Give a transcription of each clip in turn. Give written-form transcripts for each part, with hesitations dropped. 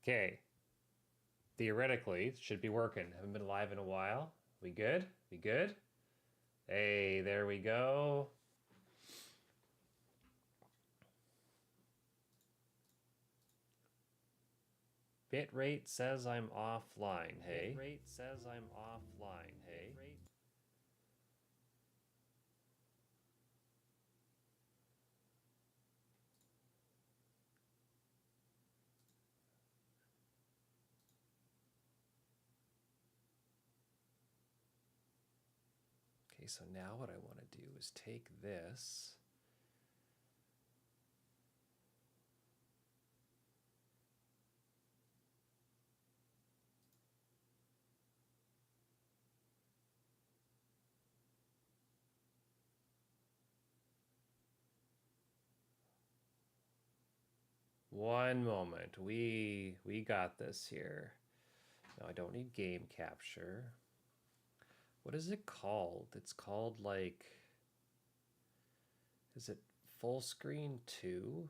Okay. Theoretically, it should be working. Haven't been live in a while. We good? We good? Hey, there we go. Bitrate says I'm offline, hey? Bitrate says I'm offline, hey? Okay, so now what I want to do is take this. One moment. We got this here. No, I don't need game capture. What is it called? It's called like, is it full screen 2?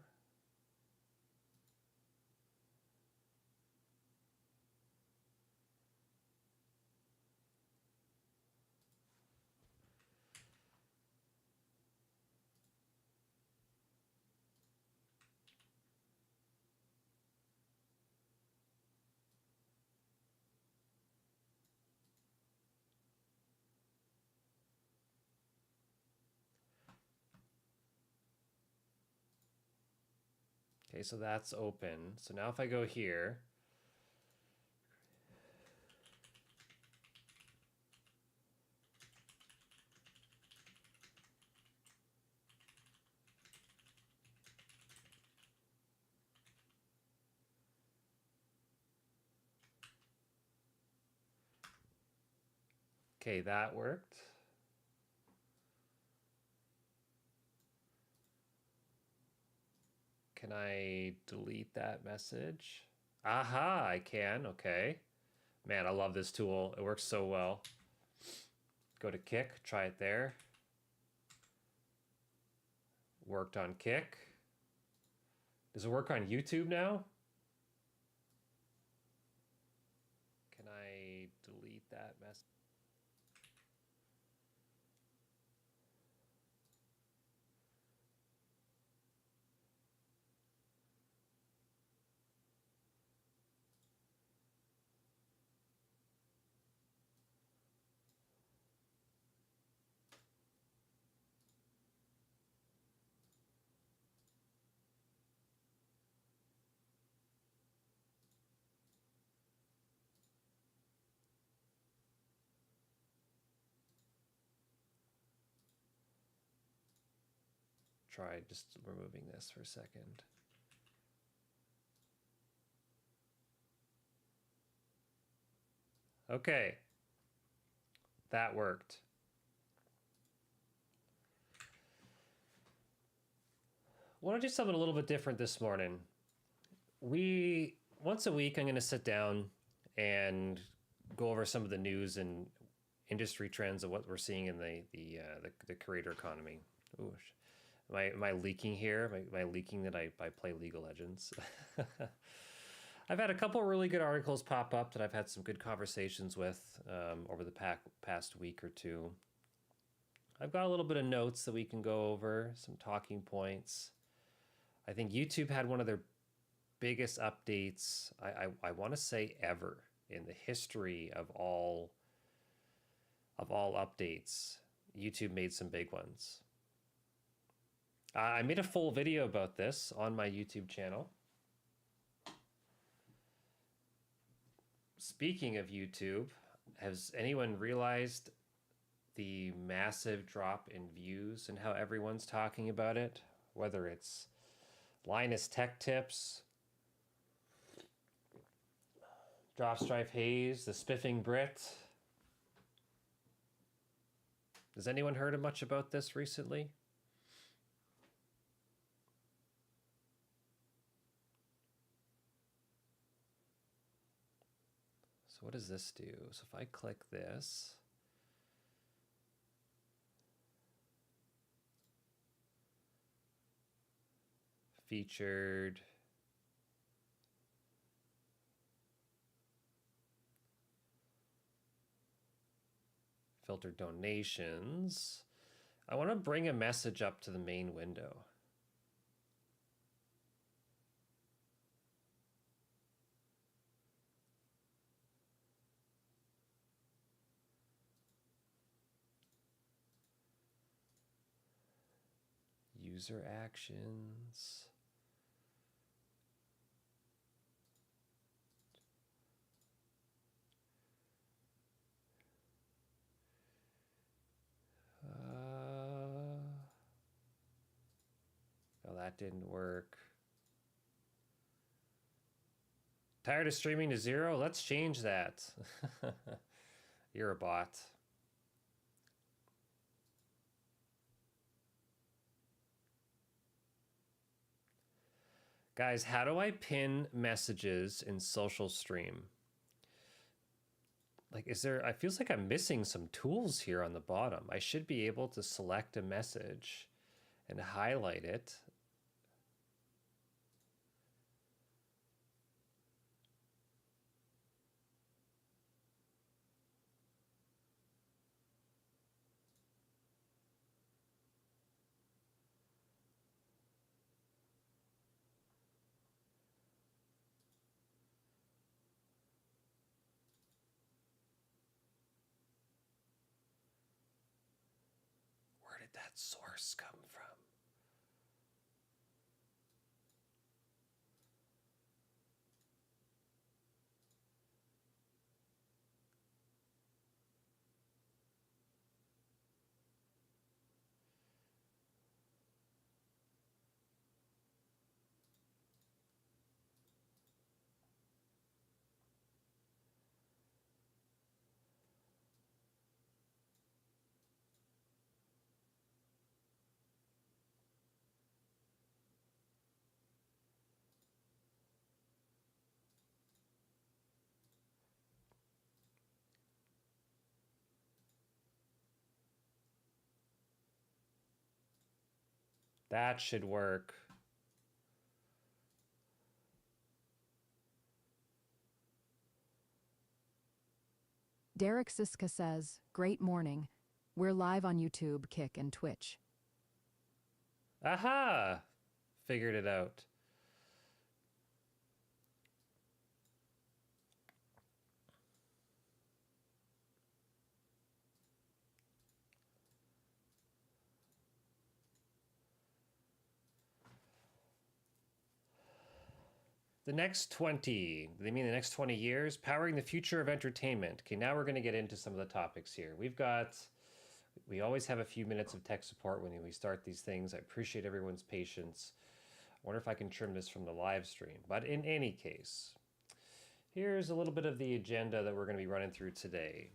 Okay, so that's open. So now if I go here, okay, that worked. Can I delete that message? Aha, I can, okay. Man, I love this tool. It works so well. Go to Kick, try it there. Worked on Kick. Does it work on YouTube now? Can I delete that message? Try just removing this for a second. Okay. That worked. Want to do something a little bit different this morning. Once a week, I'm going to sit down and go over some of the news and industry trends of what we're seeing in the creator economy. Ooh, am I leaking here? Am I leaking that I play League of Legends? I've had a couple really good articles pop up that I've had some good conversations with over the past week or two. I've got a little bit of notes that we can go over, some talking points. I think YouTube had one of their biggest updates, I want to say ever in the history of all updates. YouTube made some big ones. I made a full video about this on my YouTube channel. Speaking of YouTube, has anyone realized the massive drop in views and how everyone's talking about it? Whether it's Linus Tech Tips, Dropstripe Hayes, the Spiffing Brit. Has anyone heard much about this recently? So what does this do? So if I click this, featured, filter donations. I want to bring a message up to the main window. User actions. Oh, that didn't work. Tired of streaming to 0? Let's change that. You're a bot. Guys, how do I pin messages in social stream? Like, I feels like I'm missing some tools here on the bottom. I should be able to select a message and highlight it. Where did that source come from? That should work. Derek Siska says, "Great morning. We're live on YouTube, Kick, and Twitch." Aha! Figured it out. The next 20, they mean the next 20 years? Powering the future of entertainment. Okay, now we're going to get into some of the topics here. We always have a few minutes of tech support when we start these things. I appreciate everyone's patience. I wonder if I can trim this from the live stream. But in any case, here's a little bit of the agenda that we're going to be running through today.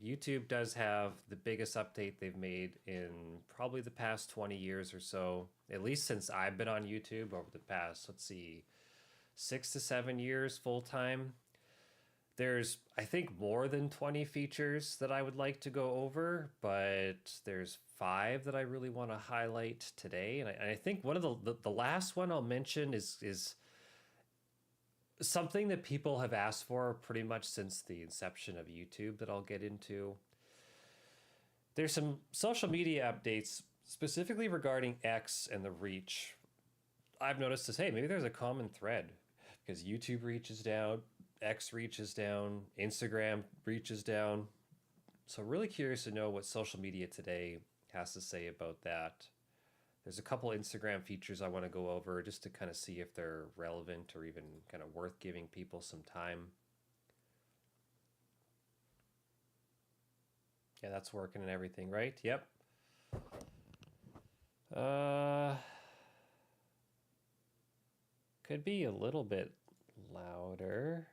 YouTube does have the biggest update they've made in probably the past 20 years or so, at least since I've been on YouTube over the past, let's see, 6 to 7 years full time. There's, I think, more than 20 features that I would like to go over, but there's 5 that I really want to highlight today. And I think one of the last one I'll mention is something that people have asked for pretty much since the inception of YouTube that I'll get into. There's some social media updates specifically regarding X and the reach. I've noticed this, hey, maybe there's a common thread because YouTube reach is down, X reach is down, Instagram reach is down. So really curious to know what social media today has to say about that. There's a couple Instagram features I want to go over just to kind of see if they're relevant or even kind of worth giving people some time. Yeah, that's working and everything, right? Yep. Could be a little bit louder.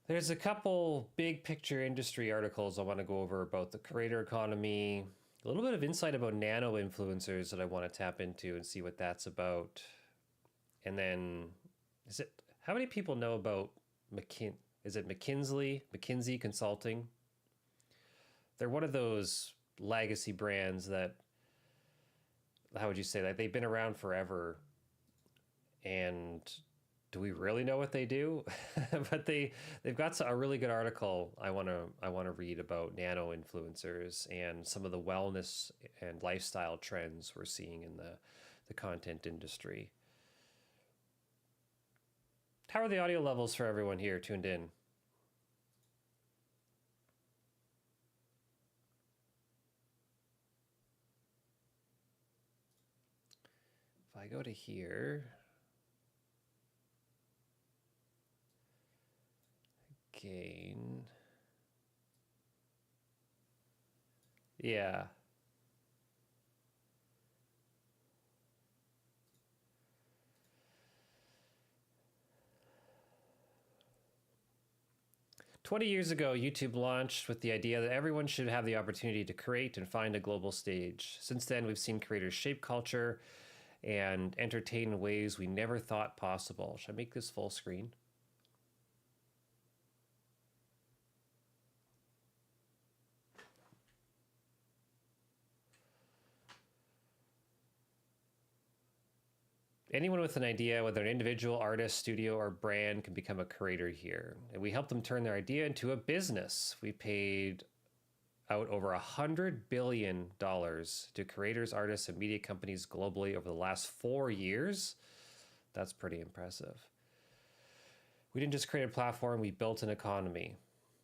There's a couple big picture industry articles I want to go over about the creator economy, a little bit of insight about nano influencers that I want to tap into and see what that's about. And then, how many people know about McKinsey Consulting? They're one of those legacy brands that, how would you say that? They've been around forever. And do we really know what they do? But they've got a really good article I want to read about nano influencers and some of the wellness and lifestyle trends we're seeing in the content industry. How are the audio levels for everyone here tuned in? If I go to here, gain. Yeah. 20 years ago, YouTube launched with the idea that everyone should have the opportunity to create and find a global stage. Since then, we've seen creators shape culture and entertain in ways we never thought possible. Should I make this full screen? Anyone with an idea, whether an individual, artist, studio, or brand, can become a creator here. And we help them turn their idea into a business. We paid out over $100 billion to creators, artists, and media companies globally over the last 4 years. That's pretty impressive. We didn't just create a platform, we built an economy.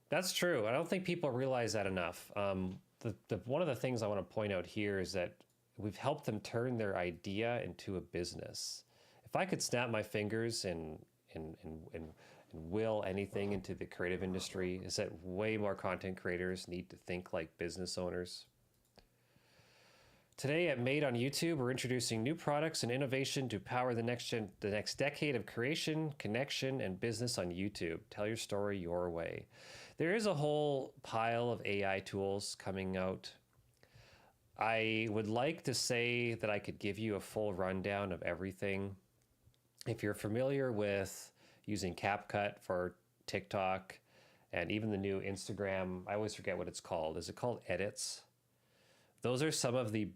That's true. I don't think people realize that enough. One of the things I want to point out here is that we've helped them turn their idea into a business. If I could snap my fingers and will anything into the creative industry, is that way more content creators need to think like business owners. Today at Made on YouTube, we're introducing new products and innovation to power the next decade of creation, connection, and business on YouTube. Tell your story your way. There is a whole pile of AI tools coming out. I would like to say that I could give you a full rundown of everything. If you're familiar with using CapCut for TikTok and even the new Instagram, I always forget what it's called. Is it called Edits? Those are some of the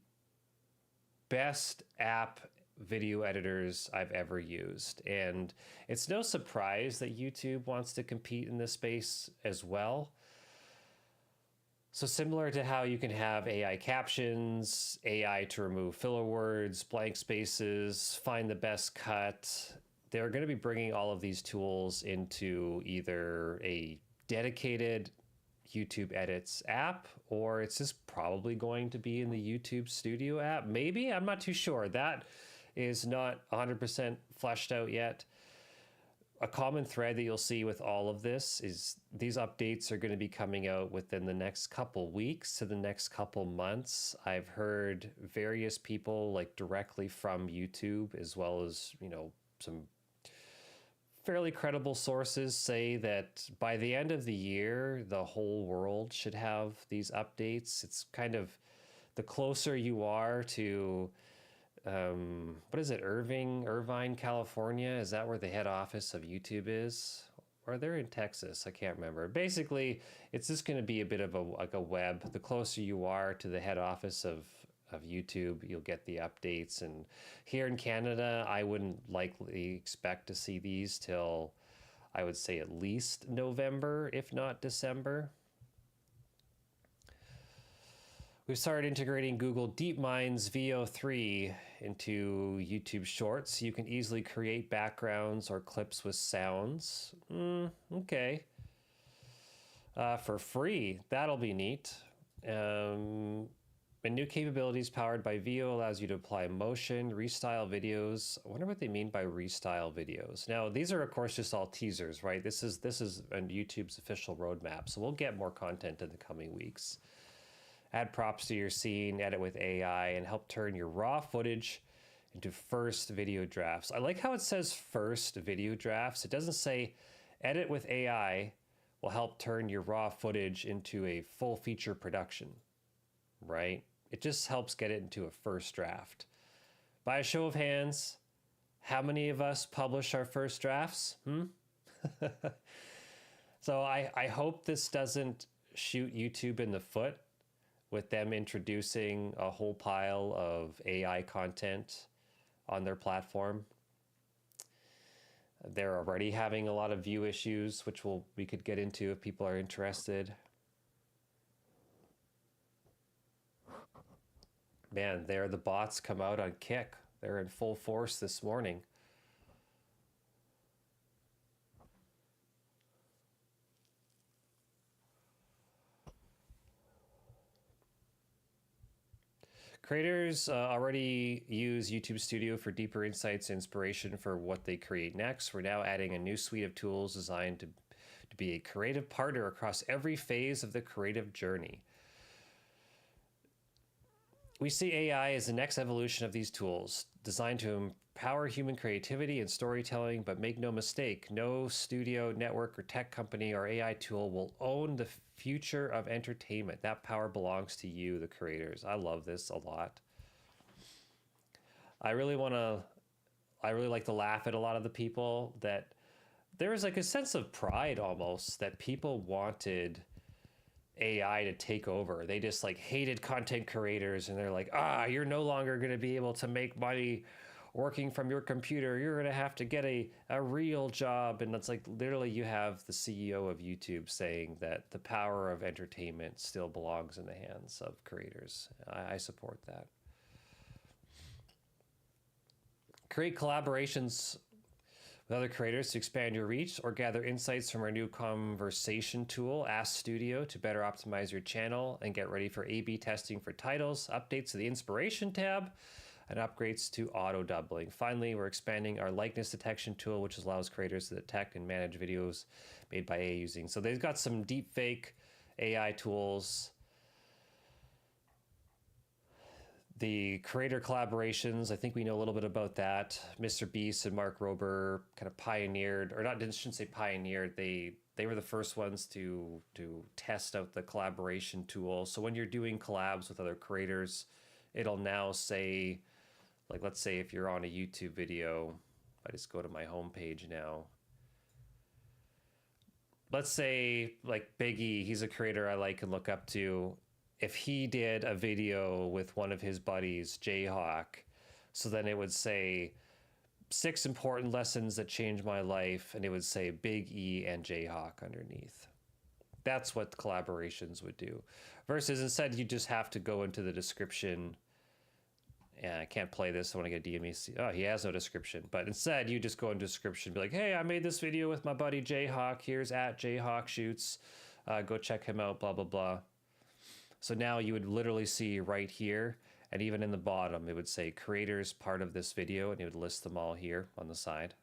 best app video editors I've ever used. And it's no surprise that YouTube wants to compete in this space as well. So similar to how you can have AI captions, AI to remove filler words, blank spaces, find the best cut, they're going to be bringing all of these tools into either a dedicated YouTube Edits app, or it's just probably going to be in the YouTube Studio app. Maybe, I'm not too sure. That is not 100% fleshed out yet. A common thread that you'll see with all of this is these updates are going to be coming out within the next couple weeks to the next couple months. I've heard various people, like directly from YouTube, as well as, some fairly credible sources, say that by the end of the year, the whole world should have these updates. It's kind of the closer you are to what is it, Irvine, California? Is that where the head office of YouTube is? Or they're in Texas, I can't remember. Basically, it's just going to be a bit of a web. The closer you are to the head office of YouTube, you'll get the updates. And here in Canada, I wouldn't likely expect to see these till, I would say, at least November, if not December. We've started integrating Google DeepMind's VO3 into YouTube Shorts. You can easily create backgrounds or clips with sounds. Okay. For free, that'll be neat. And new capabilities powered by VO allows you to apply motion, restyle videos. I wonder what they mean by restyle videos. Now, these are, of course, just all teasers, right? This is on YouTube's official roadmap, so we'll get more content in the coming weeks. Add props to your scene, edit with AI, and help turn your raw footage into first video drafts. I like how it says first video drafts. It doesn't say edit with AI will help turn your raw footage into a full feature production, right? It just helps get it into a first draft. By a show of hands, how many of us publish our first drafts? So I hope this doesn't shoot YouTube in the foot with them introducing a whole pile of AI content on their platform. They're already having a lot of view issues, which we could get into if people are interested. Man, there the bots come out on Kick. They're in full force this morning. Creators already use YouTube Studio for deeper insights and inspiration for what they create next. We're now adding a new suite of tools designed to be a creative partner across every phase of the creative journey. We see AI as the next evolution of these tools, designed to empower human creativity and storytelling, but make no mistake, no studio, network, or tech company or AI tool will own the future of entertainment. That power belongs to you, the creators. I love this a lot. I really like to laugh at a lot of the people that there was like a sense of pride almost that people wanted AI to take over. They just like hated content creators and they're like, you're no longer going to be able to make money working from your computer. You're going to have to get a real job. And it's like literally you have the CEO of YouTube saying that the power of entertainment still belongs in the hands of creators. I support that. Create collaborations with other creators to expand your reach, or gather insights from our new conversation tool, Ask Studio, to better optimize your channel and get ready for A/B testing for titles, updates to the inspiration tab, and upgrades to auto doubling. Finally, we're expanding our likeness detection tool, which allows creators to detect and manage videos made by AI using. So they've got some deep fake AI tools. The creator collaborations, I think we know a little bit about that. Mr. Beast and Mark Rober kind of pioneered, or not, shouldn't say pioneered, they were the first ones to test out the collaboration tool. So when you're doing collabs with other creators, it'll now say, like, let's say if you're on a YouTube video, I just go to my homepage now. Let's say like Big E, he's a creator I like and look up to. If he did a video with one of his buddies, Jayhawk, so then it would say 6 important lessons that changed my life, and it would say Big E and Jayhawk underneath. That's what collaborations would do. Versus instead, you just have to go into the description. Yeah, I can't play this. I want to get DMEC. Oh, he has no description. But instead, you just go into description, be like, hey, I made this video with my buddy Jayhawk. Here's at Jayhawk Shoots. Go check him out, blah, blah, blah. So now you would literally see right here, and even in the bottom, it would say creators part of this video, and it would list them all here on the side.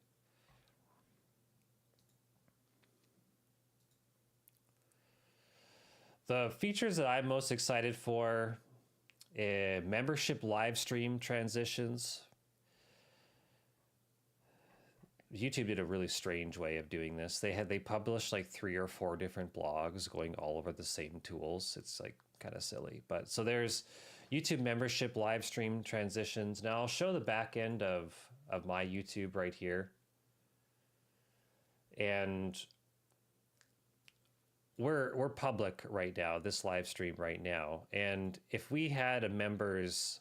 The features that I'm most excited for, membership live stream transitions. YouTube did a really strange way of doing this. They published like 3 or 4 different blogs going all over the same tools. It's like kind of silly. But so there's YouTube membership live stream transitions. Now I'll show the back end of my YouTube right here. And we're public right now, this live stream right now. And if we had a members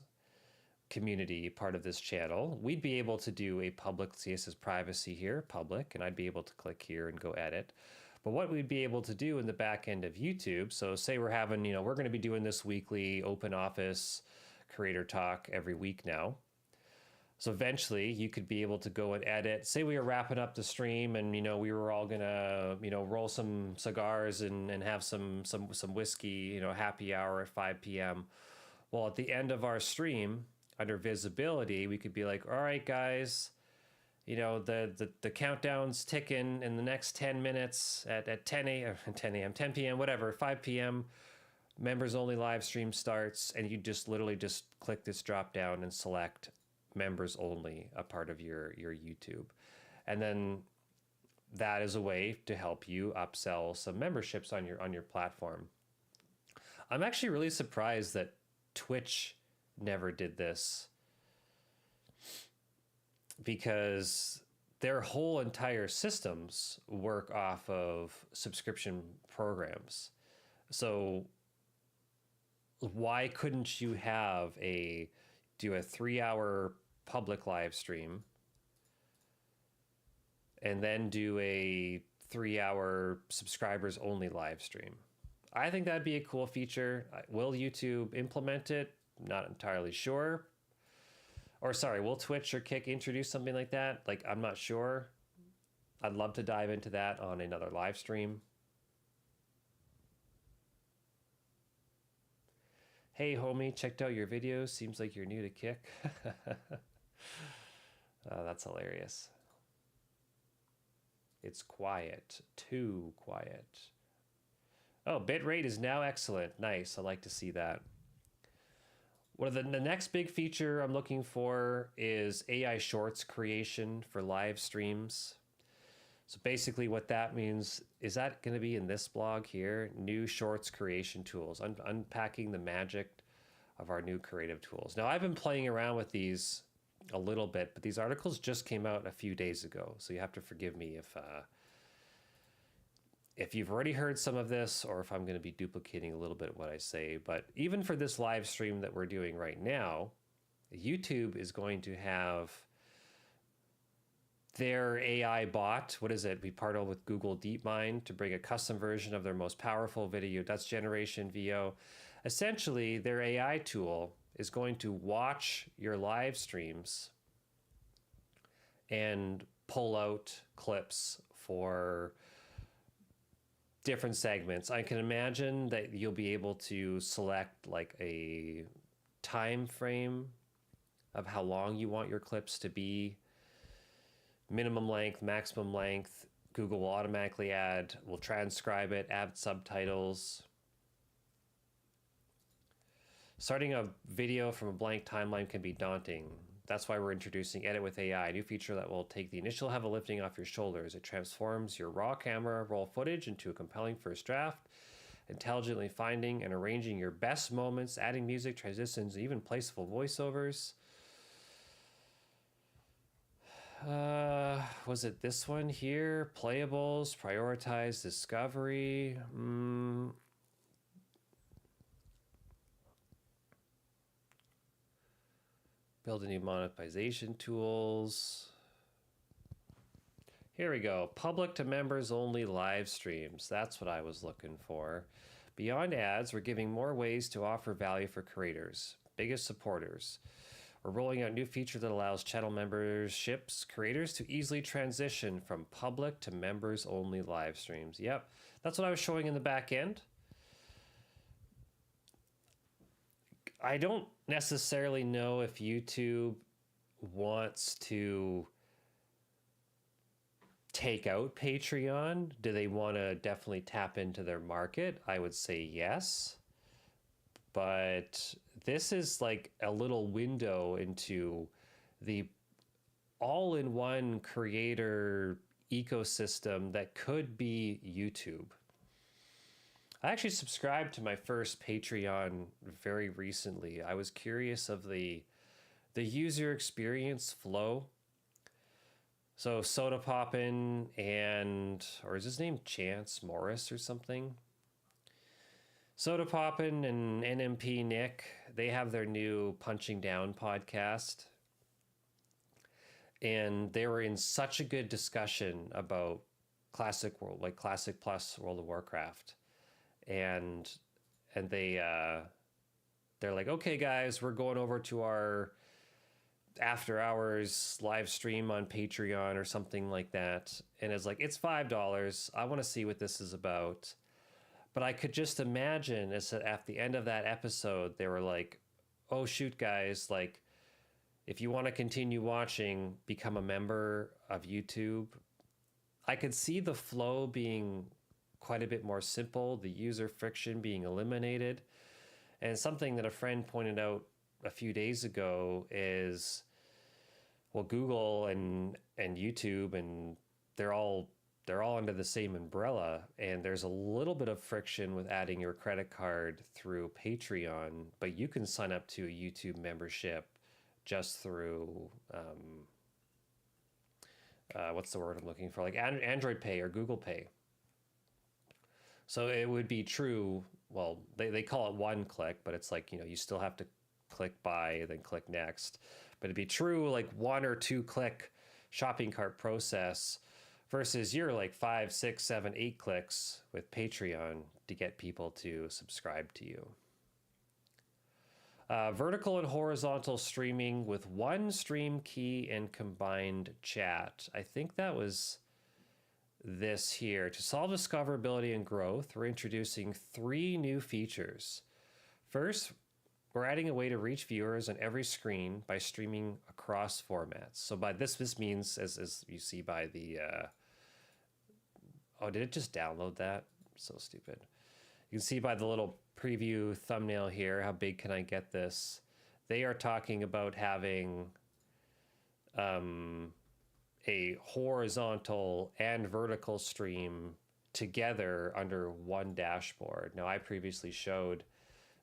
community part of this channel, we'd be able to do a public, see it says privacy here, public, and I'd be able to click here and go edit. But what we'd be able to do in the back end of YouTube, so say we're having, we're going to be doing this weekly open office creator talk every week now. So eventually you could be able to go and edit. Say we were wrapping up the stream and, we were all gonna, roll some cigars and have some whiskey, happy hour at 5 p.m. Well, at the end of our stream, under visibility, we could be like, all right, guys, the countdown's ticking in the next 10 minutes at 10 p.m., whatever, 5 p.m., members only live stream starts, and you just literally just click this drop down and select members only, a part of your YouTube. And then that is a way to help you upsell some memberships on your platform. I'm actually really surprised that Twitch never did this, because their whole entire systems work off of subscription programs. So why couldn't you do a 3-hour public live stream and then do a 3-hour subscribers only live stream. I think that'd be a cool feature. Will YouTube implement it? Not entirely sure. Or sorry, will Twitch or Kick introduce something like that? Like, I'm not sure. I'd love to dive into that on another live stream. Hey homie, checked out your videos. Seems like you're new to Kick. Oh, that's hilarious. It's quiet, too quiet. Oh, bitrate is now excellent. Nice, I like to see that. The next big feature I'm looking for is AI Shorts creation for live streams. So basically what that means, is that going to be in this blog here? New Shorts creation tools, unpacking the magic of our new creative tools. Now, I've been playing around with these a little bit, but these articles just came out a few days ago. So you have to forgive me if you've already heard some of this, or if I'm going to be duplicating a little bit of what I say. But even for this live stream that we're doing right now, YouTube is going to have their AI bot, what is it? We partnered with Google DeepMind to bring a custom version of their most powerful video, Dutch Generation VO. Essentially, their AI tool is going to watch your live streams and pull out clips for different segments. I can imagine that you'll be able to select like a time frame of how long you want your clips to be, minimum length, maximum length. Google will automatically will transcribe it, add subtitles. Starting a video from a blank timeline can be daunting. That's why we're introducing Edit with AI, a new feature that will take the initial heavy lifting off your shoulders. It transforms your raw camera roll footage into a compelling first draft, intelligently finding and arranging your best moments, adding music, transitions, even placeable voiceovers. Was it this one here? Playables, prioritize discovery. Build new monetization tools. Here we go. Public to members only live streams. That's what I was looking for. Beyond ads, we're giving more ways to offer value for creators, biggest supporters. We're rolling out a new feature that allows channel memberships creators to easily transition from public to members only live streams. Yep, that's what I was showing in the back end. I don't necessarily know if YouTube wants to take out Patreon. Do they want to definitely tap into their market? I would say yes. But this is like a little window into the all-in-one creator ecosystem that could be YouTube. I actually subscribed to my first Patreon very recently. I was curious of the user experience flow. So Soda Poppin' or is his name Chance Morris or something? Soda Poppin' and NMP Nick, they have their new Punching Down podcast. And they were in such a good discussion about Classic Plus World of Warcraft. And they're like, okay guys, we're going over to our after hours live stream on Patreon or something like that. And it's like, it's $5. I want to see what this is about. But I could just imagine at the end of that episode, they were like, oh shoot guys, like if you want to continue watching, become a member of YouTube. I could see the flow being quite a bit more simple, the user friction being eliminated. And something that a friend pointed out a few days ago is, well, Google and YouTube, and they're all under the same umbrella, and there's a little bit of friction with adding your credit card through Patreon, but you can sign up to a YouTube membership just through what's the word I'm looking for, like Android Pay or Google Pay. So it would be true, well, they call it one click, but it's like, you still have to click buy, then click next. But it'd be true like 1 or 2 click shopping cart process versus your like 5, 6, 7, 8 clicks with Patreon to get people to subscribe to you. Vertical and horizontal streaming with one stream key and combined chat. I think that was this here. To solve discoverability and growth, we're introducing 3 new features. First, we're adding a way to reach viewers on every screen by streaming across formats. So by this means, as you see by the, oh, did it just download that? So stupid. You can see by the little preview thumbnail here, how big can I get this? They are talking about having a horizontal and vertical stream together under one dashboard. Now, I previously showed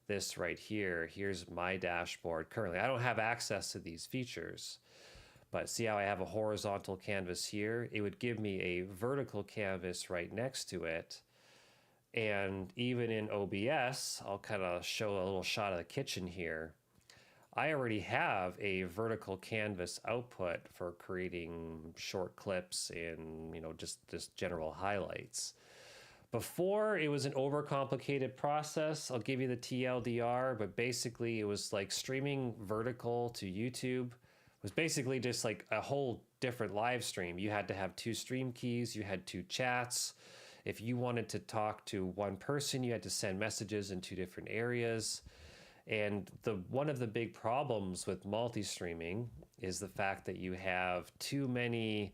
this right here. Here's my dashboard currently. I don't have access to these features, but see how I have a horizontal canvas here? It would give me a vertical canvas right next to it. And even in OBS, I'll kind of show a little shot of the kitchen here. I already have a vertical canvas output for creating short clips and, you know, just general highlights. Before, it was an overcomplicated process. I'll give you the TLDR, but basically it was like streaming vertical to YouTube was basically just like a whole different live stream. You had to have 2 stream keys, you had 2 chats. If you wanted to talk to one person, you had to send messages in 2 different areas. And one of the big problems with multi-streaming is the fact that you have too many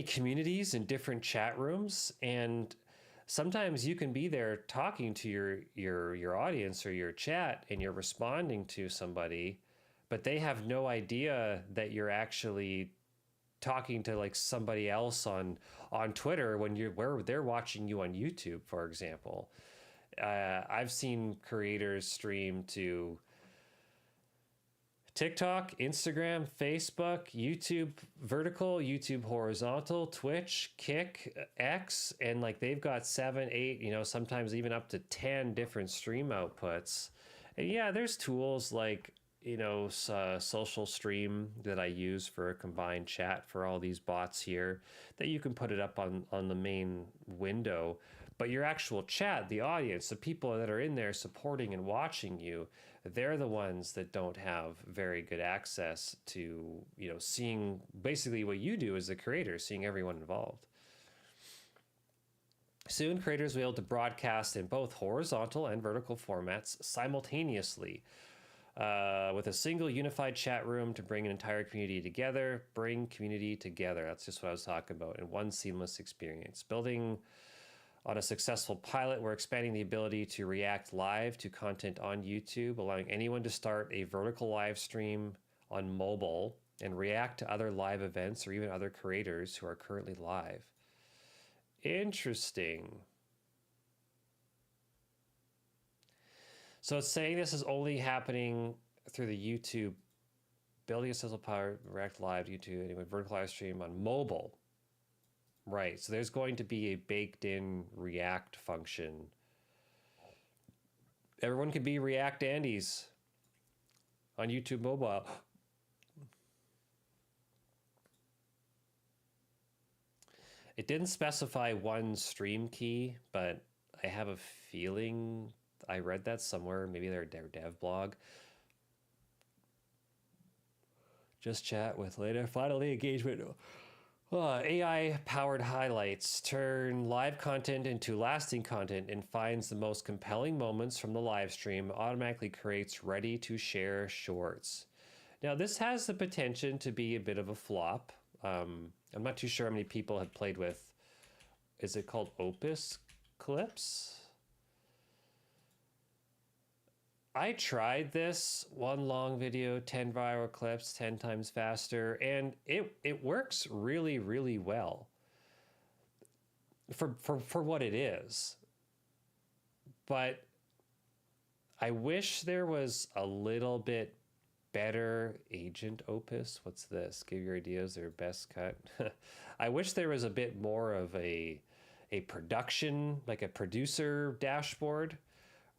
communities in different chat rooms, and sometimes you can be there talking to your audience or your chat, and you're responding to somebody, but they have no idea that you're actually talking to like somebody else on Twitter where they're watching you on YouTube, for example. I've seen creators stream to TikTok, Instagram, Facebook, YouTube vertical, YouTube horizontal, Twitch, Kick, X, and like they've got 7, 8, you know, sometimes even up to 10 different stream outputs. And yeah, there's tools like, you know, Social Stream that I use for a combined chat for all these bots here that you can put it up on the main window. But your actual chat, the audience, the people that are in there supporting and watching you, they're the ones that don't have very good access to, you know, seeing basically what you do as the creator, seeing everyone involved. Soon, creators will be able to broadcast in both horizontal and vertical formats simultaneously with a single unified chat room to bring an entire community together. Bring community together. That's just what I was talking about in one seamless experience. Building on a successful pilot, we're expanding the ability to react live to content on YouTube, allowing anyone to start a vertical live stream on mobile and react to other live events or even other creators who are currently live. Interesting. So it's saying this is only happening through the YouTube, building a successful pilot, react live to YouTube, anyway, vertical live stream on mobile. Right, so there's going to be a baked-in React function. Everyone can be React Andies on YouTube mobile. It didn't specify one stream key, but I have a feeling I read that somewhere, maybe their dev blog. Just chat with later. Finally, engagement. AI-powered highlights turn live content into lasting content and finds the most compelling moments from the live stream, automatically creates ready-to-share shorts. Now, this has the potential to be a bit of a flop. I'm not too sure how many people have played with, is it called Opus Clips? I tried this one long video, 10 viral clips, 10 times faster, and it works really, really well for what it is. But I wish there was a little bit better Agent Opus. What's this? Give your ideas their best cut. I wish there was a bit more of a production, like a producer dashboard,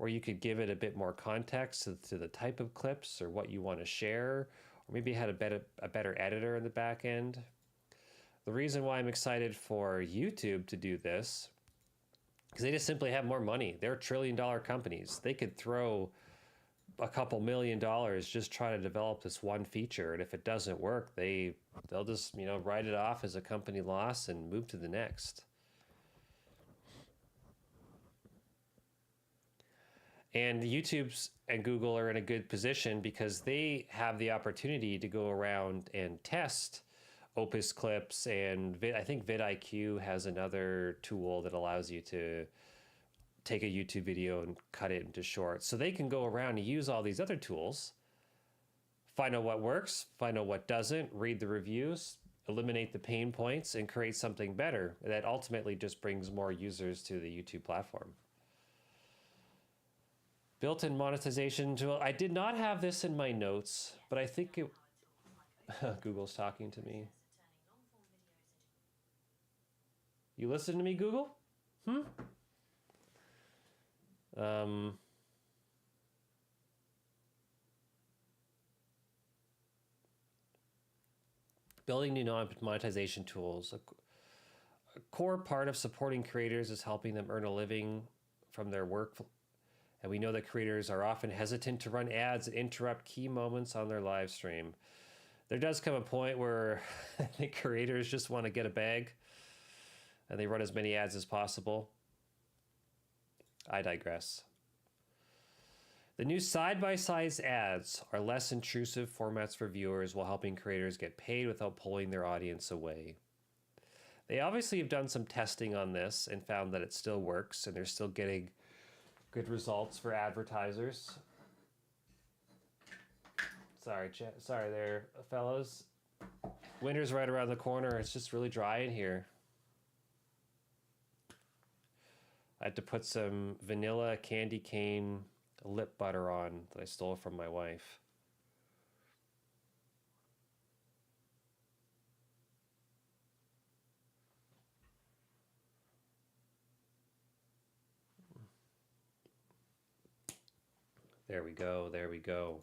or you could give it a bit more context to the type of clips or what you want to share, or maybe had a better editor in the back end. The reason why I'm excited for YouTube to do this, because they just simply have more money. They're trillion-dollar companies. They could throw a couple $1,000,000 just try to develop this one feature, and if it doesn't work, they'll just write it off as a company loss and move to the next. And YouTube's and Google are in a good position because they have the opportunity to go around and test Opus clips, and I think vidIQ has another tool that allows you to take a YouTube video and cut it into shorts. So they can go around and use all these other tools, find out what works, find out what doesn't, read the reviews, eliminate the pain points, and create something better that ultimately just brings more users to the YouTube platform. Built-in monetization tool. I did not have this in my notes, but I think it... Google's talking to me. You listen to me, Google? Building new monetization tools. A core part of supporting creators is helping them earn a living from their work. And we know that creators are often hesitant to run ads that interrupt key moments on their live stream. There does come a point where I think creators just want to get a bag and they run as many ads as possible. I digress. The new side-by-side ads are less intrusive formats for viewers while helping creators get paid without pulling their audience away. They obviously have done some testing on this and found that it still works, and they're still getting good results for advertisers. Sorry there, fellows. Winter's right around the corner. It's just really dry in here. I had to put some vanilla candy cane lip butter on that I stole from my wife. There we go, there we go.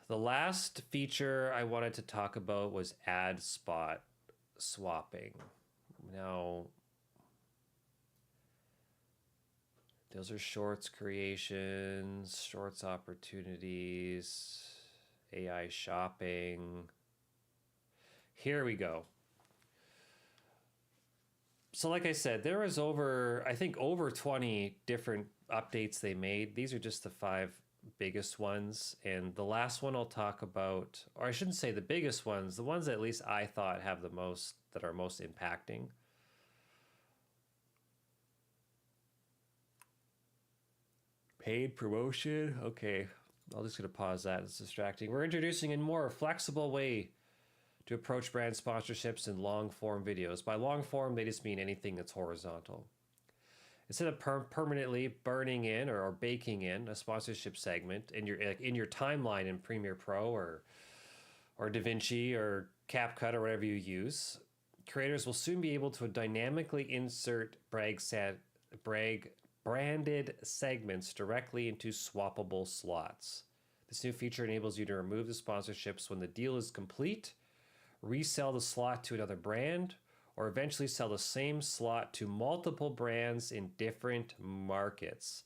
The last feature I wanted to talk about was ad spot swapping. Now, those are shorts creations, shorts opportunities, AI shopping. Here we go. So like I said, there was over 20 different updates they made. These are just the 5 biggest ones. And the last one I'll talk about, or I shouldn't say the biggest ones, the ones that at least I thought have the most, that are most impacting. Paid promotion. Okay, I'm just going to pause that. It's distracting. We're introducing a more flexible way to approach brand sponsorships in long-form videos. By long-form, they just mean anything that's horizontal. Instead of permanently burning in or baking in a sponsorship segment in your timeline in Premiere Pro or DaVinci or CapCut or whatever you use, creators will soon be able to dynamically insert branded segments directly into swappable slots. This new feature enables you to remove the sponsorships when the deal is complete, resell the slot to another brand, or eventually sell the same slot to multiple brands in different markets.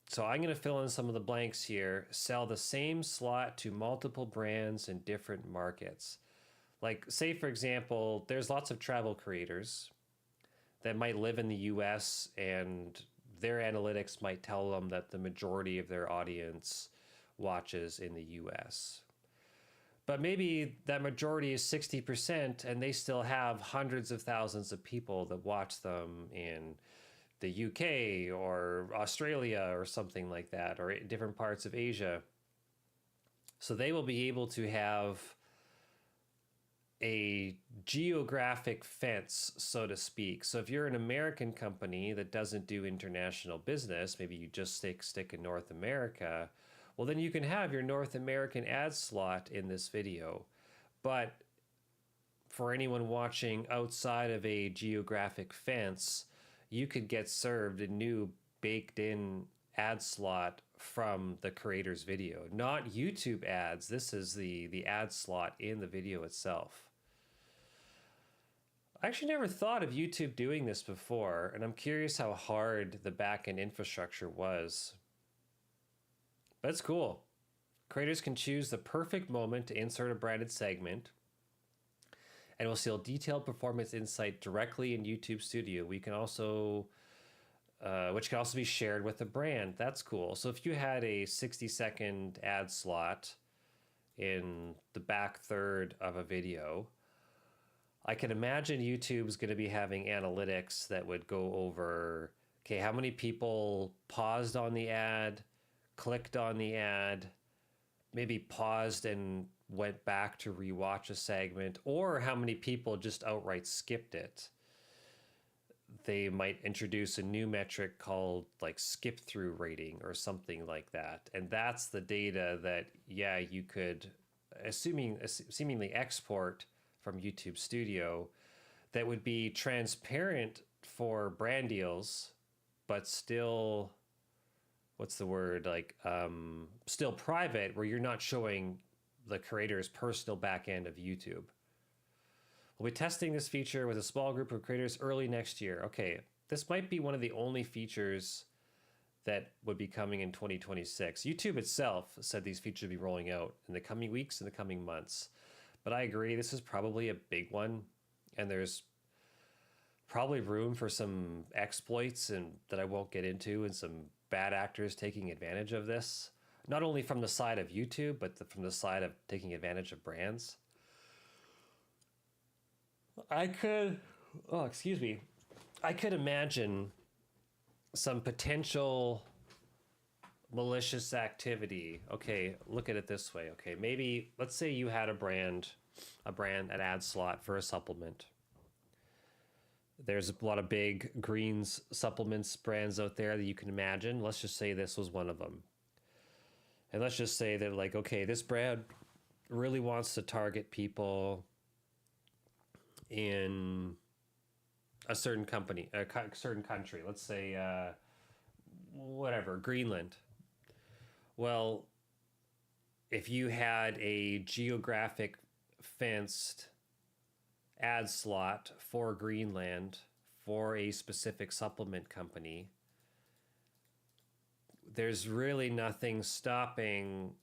So I'm going to fill in some of the blanks here. Sell the same slot to multiple brands in different markets. Like, say, for example, there's lots of travel creators that might live in the US, and their analytics might tell them that the majority of their audience watches in the US. But maybe that majority is 60%, and they still have hundreds of thousands of people that watch them in the UK or Australia or something like that, or different parts of Asia. So they will be able to have a geographic fence, so to speak. So if you're an American company that doesn't do international business, maybe you just stick in North America, well, then you can have your North American ad slot in this video. But for anyone watching outside of a geographic fence, you could get served a new baked in ad slot from the creator's video, not YouTube ads. This is the ad slot in the video itself. I actually never thought of YouTube doing this before, and I'm curious how hard the backend infrastructure was. But it's cool. Creators can choose the perfect moment to insert a branded segment, and we'll see a detailed performance insight directly in YouTube Studio. We can also, which can also be shared with the brand. That's cool. So if you had a 60-second ad slot in the back third of a video, I can imagine YouTube's going to be having analytics that would go over, okay, how many people paused on the ad, clicked on the ad, maybe paused and went back to rewatch a segment, or how many people just outright skipped it. They might introduce a new metric called like skip through rating or something like that. And that's the data that, yeah, you could, seemingly export from YouTube Studio that would be transparent for brand deals, but still, what's the word, like still private, where you're not showing the creator's personal back end of YouTube. We'll be testing this feature with a small group of creators early next year. Okay, this might be one of the only features that would be coming in 2026. YouTube itself said these features would be rolling out in the coming weeks and the coming months. But I agree, this is probably a big one, and there's probably room for some exploits and that I won't get into, and some bad actors taking advantage of this, not only from the side of YouTube, but from the side of taking advantage of brands. I could imagine some potential malicious activity. Okay, look at it this way. Okay, maybe let's say you had a brand, an ad slot for a supplement. There's a lot of big greens supplements brands out there that you can imagine. Let's just say this was one of them. And let's just say that, like, okay, this brand really wants to target people in a certain company, a certain country. Let's say, whatever, Greenland. Well, if you had a geographic fenced ad slot for Greenland for a specific supplement company, there's really nothing stopping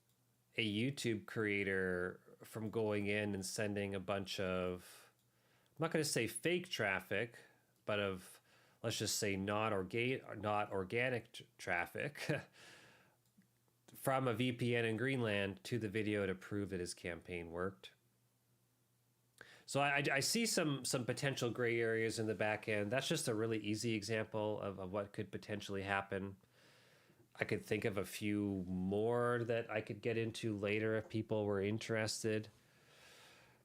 a YouTube creator from going in and sending a bunch of, I'm not going to say fake traffic, but of, let's just say not organic traffic from a VPN in Greenland to the video to prove that his campaign worked. So I see some potential gray areas in the back end. That's just a really easy example of what could potentially happen. I could think of a few more that I could get into later if people were interested.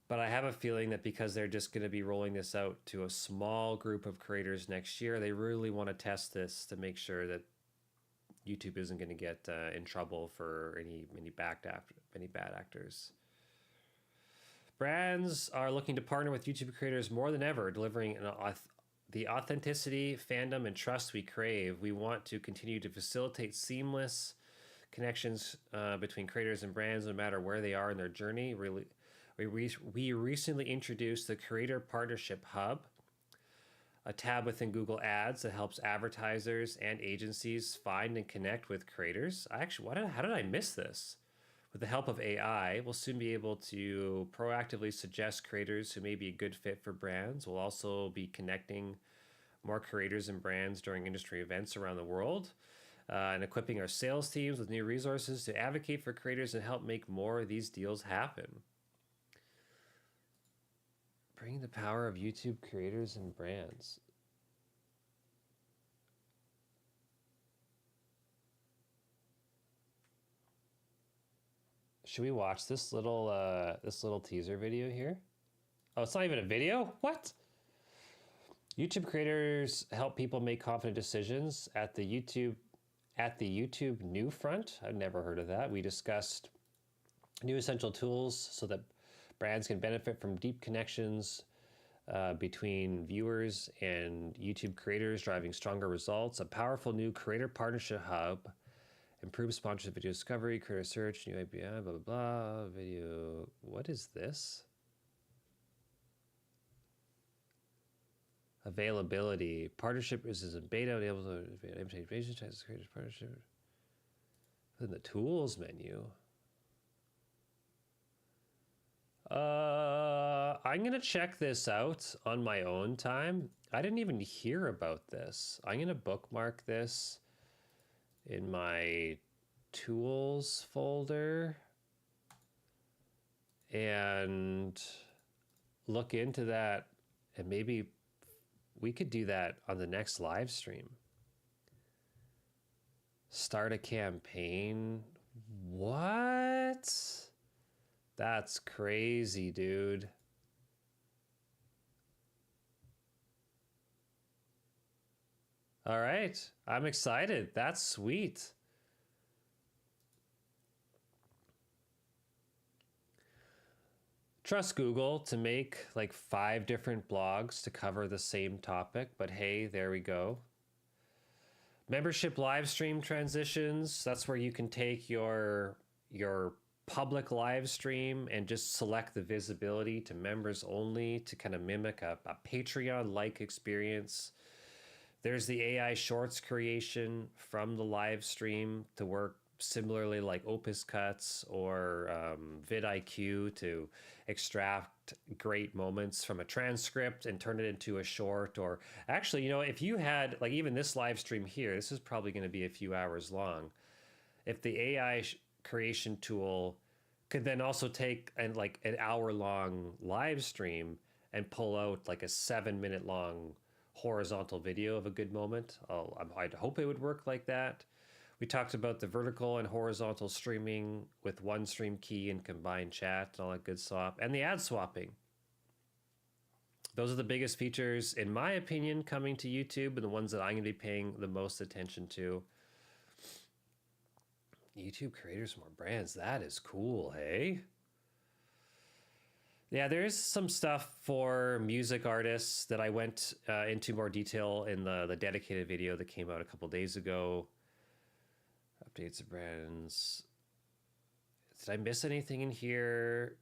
But I have a feeling that because they're just going to be rolling this out to a small group of creators next year, they really want to test this to make sure that YouTube isn't going to get in trouble for any bad actors. Brands are looking to partner with YouTube creators more than ever, delivering the authenticity, fandom, and trust we crave. We want to continue to facilitate seamless connections between creators and brands, no matter where they are in their journey. We recently introduced the Creator Partnership Hub, a tab within Google Ads that helps advertisers and agencies find and connect with creators. How did I miss this? With the help of AI, we'll soon be able to proactively suggest creators who may be a good fit for brands. We'll also be connecting more creators and brands during industry events around the world, and equipping our sales teams with new resources to advocate for creators and help make more of these deals happen. Bring the power of YouTube creators and brands. Should we watch this little teaser video here? Oh, it's not even a video? What? YouTube creators help people make confident decisions at the YouTube New front. I've never heard of that. We discussed new essential tools so that brands can benefit from deep connections between viewers and YouTube creators, driving stronger results. A powerful new creator partnership hub Improve sponsored video discovery, creator search, new API, blah, blah, blah. Video. What is this? Availability. Partnership is in beta. Able to imitate invasion types, creators partnership. In the tools menu. I'm gonna check this out on my own time. I didn't even hear about this. I'm gonna bookmark this in my tools folder and look into that, and maybe we could do that on the next live stream. Start a campaign. What? That's crazy, dude. All right, I'm excited. That's sweet. Trust Google to make like 5 different blogs to cover the same topic, but hey, there we go. Membership live stream transitions. That's where you can take your public live stream and just select the visibility to members only to kind of mimic a Patreon-like experience. There's the AI shorts creation from the live stream to work similarly like Opus Cuts or vidIQ to extract great moments from a transcript and turn it into a short. Or actually, you know, if you had like even this live stream here, this is probably going to be a few hours long. If the AI creation tool could then also take like an hour-long live stream and pull out like a 7-minute long horizontal video of a good moment, I'd hope it would work like that. We talked about the vertical and horizontal streaming with one stream key and combined chat and all that good stuff, and the ad swapping. Those are the biggest features, in my opinion, coming to YouTube, and the ones that I'm going to be paying the most attention to. YouTube creators, more brands. That is cool, hey? Yeah, there is some stuff for music artists that I went into more detail in the dedicated video that came out a couple days ago. Updates of brands. Did I miss anything in here?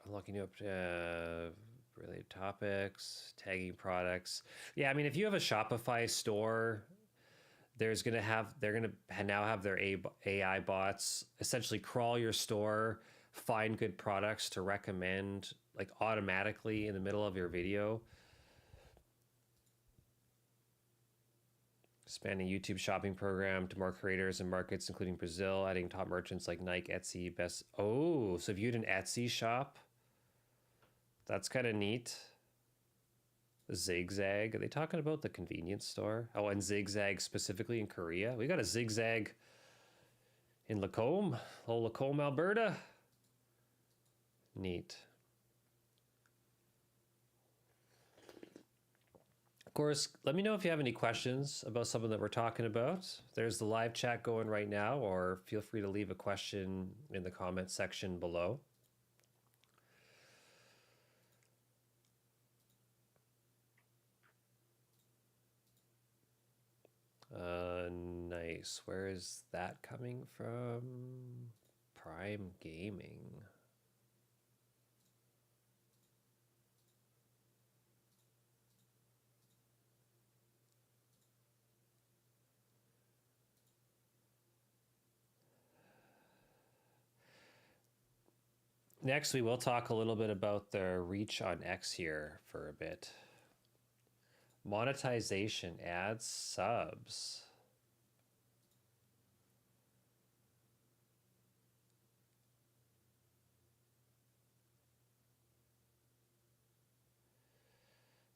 I'm looking up related topics, tagging products. Yeah, I mean, if you have a Shopify store, they're gonna now have their AI bots essentially crawl your store, find good products to recommend like automatically in the middle of your video. Expanding YouTube shopping program to more creators and markets, including Brazil, adding top merchants like Nike, Etsy, best. Oh, so if you had an Etsy shop, that's kind of neat. Zigzag. Are they talking about the convenience store? Oh, and Zigzag specifically in Korea. We got a Zigzag in Lacombe, Lacombe, Alberta. Neat. Of course, let me know if you have any questions about something that we're talking about. There's the live chat going right now, or feel free to leave a question in the comment section below. Nice. Where is that coming from? Prime Gaming. Next, we will talk a little bit about the reach on X here for a bit. Monetization, ads, subs.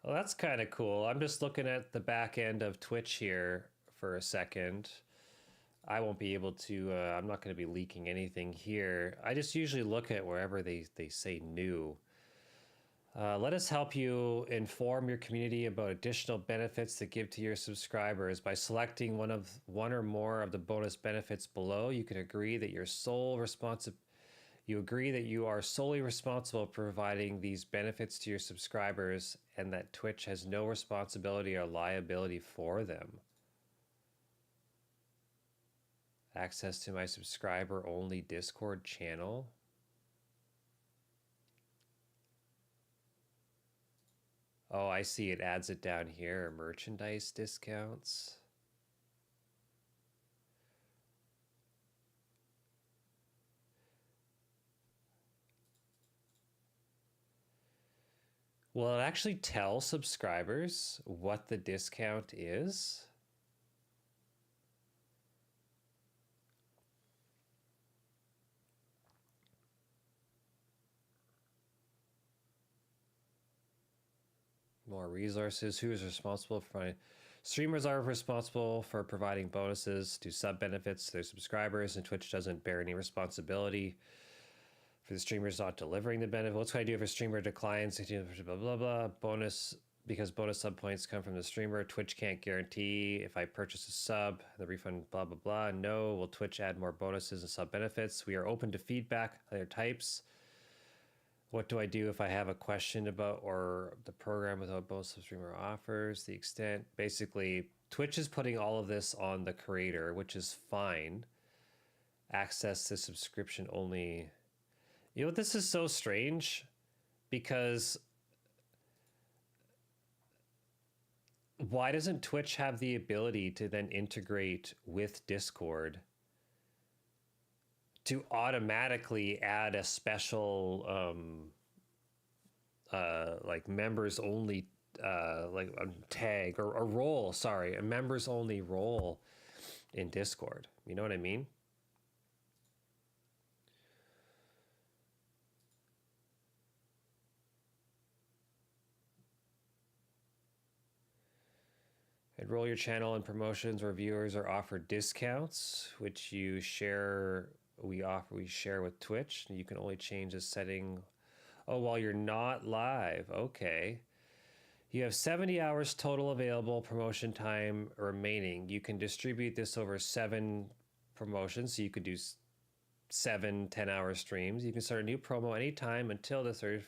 Well, that's kind of cool. I'm just looking at the back end of Twitch here for a second. I won't be able to, I'm not going to be leaking anything here. I just usually look at wherever they say new. Let us help you inform your community about additional benefits to give to your subscribers. By selecting one or more of the bonus benefits below, you can agree that you are solely responsible for providing these benefits to your subscribers and that Twitch has no responsibility or liability for them. Access to my subscriber only Discord channel. Oh, I see. It adds it down here. Merchandise discounts. Will it actually tell subscribers what the discount is? More resources. Who is responsible for streamers are responsible for providing bonuses to sub benefits to their subscribers, and Twitch doesn't bear any responsibility for the streamers not delivering the benefit. What can I do if a streamer declines? Blah blah blah. Bonus because bonus sub points come from the streamer. Twitch can't guarantee if I purchase a sub, the refund. Blah blah blah. No. Will Twitch add more bonuses and sub benefits? We are open to feedback. Other types. What do I do if I have a question about or the program without both streamer offers? The extent, basically, Twitch is putting all of this on the creator, which is fine. Access to subscription only. You know, this is so strange because why doesn't Twitch have the ability to then integrate with Discord to automatically add a special like members only like a tag or a role, sorry, a members only role in Discord? You know what I mean? Enroll your channel in promotions where viewers are offered discounts, which you share. We share with Twitch. You can only change the setting. Oh, while you're not live. Okay. You have 70 hours total available promotion time remaining. You can distribute this over 7 promotions. So you could do 7 10-hour streams. You can start a new promo anytime until the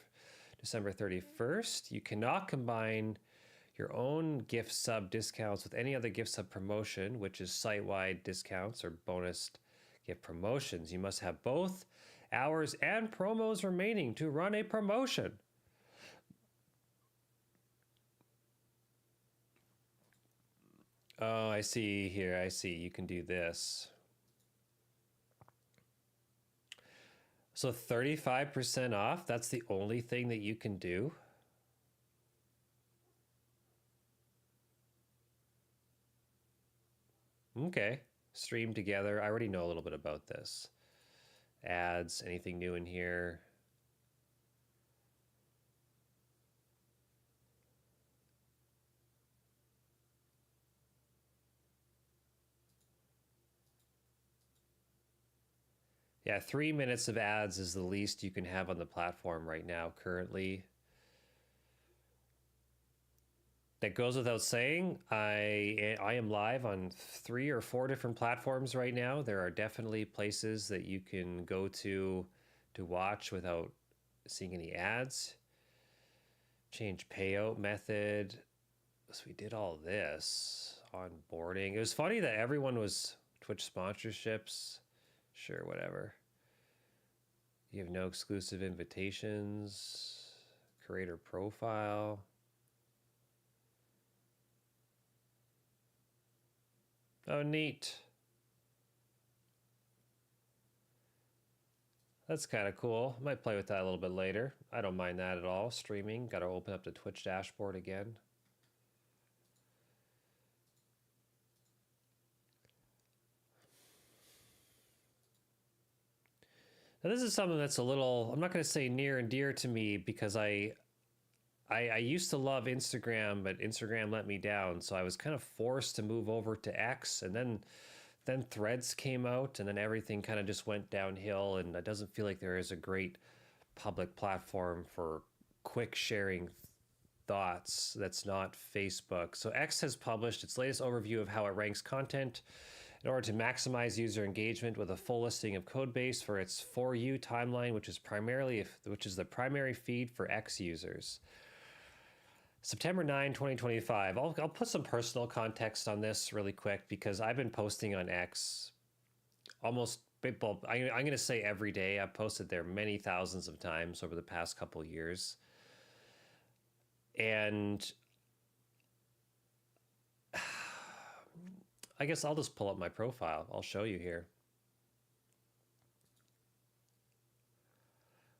December 31st. You cannot combine your own gift sub discounts with any other gift sub promotion, which is site-wide discounts or bonus gift promotions. You must have both hours and promos remaining to run a promotion. Oh, I see here. I see. You can do this. So 35% off. That's the only thing that you can do. Okay. Stream together. I already know a little bit about this. Ads, anything new in here? Yeah, 3 minutes of ads is the least you can have on the platform right now currently. That goes without saying. I am live on 3 or 4 different platforms right now. There are definitely places that you can go to watch without seeing any ads. Change payout method. So we did all this. Onboarding. It was funny that everyone was Twitch sponsorships. Sure, whatever. You have no exclusive invitations. Creator profile. Oh, neat. That's kind of cool. Might play with that a little bit later. I don't mind that at all. Streaming. Got to open up the Twitch dashboard again. Now, this is something that's a little, I'm not going to say near and dear to me because I used to love Instagram, but Instagram let me down. So I was kind of forced to move over to X, and then Threads came out, and then everything kind of just went downhill, and it doesn't feel like there is a great public platform for quick sharing thoughts that's not Facebook. So X has published its latest overview of how it ranks content in order to maximize user engagement with a full listing of code base for its For You timeline, which is the primary feed for X users. September 9, 2025. I'll put some personal context on this really quick because I've been posting on X almost people. I'm going to say every day. I've posted there many thousands of times over the past couple years, and I guess I'll just pull up my profile. I'll show you here.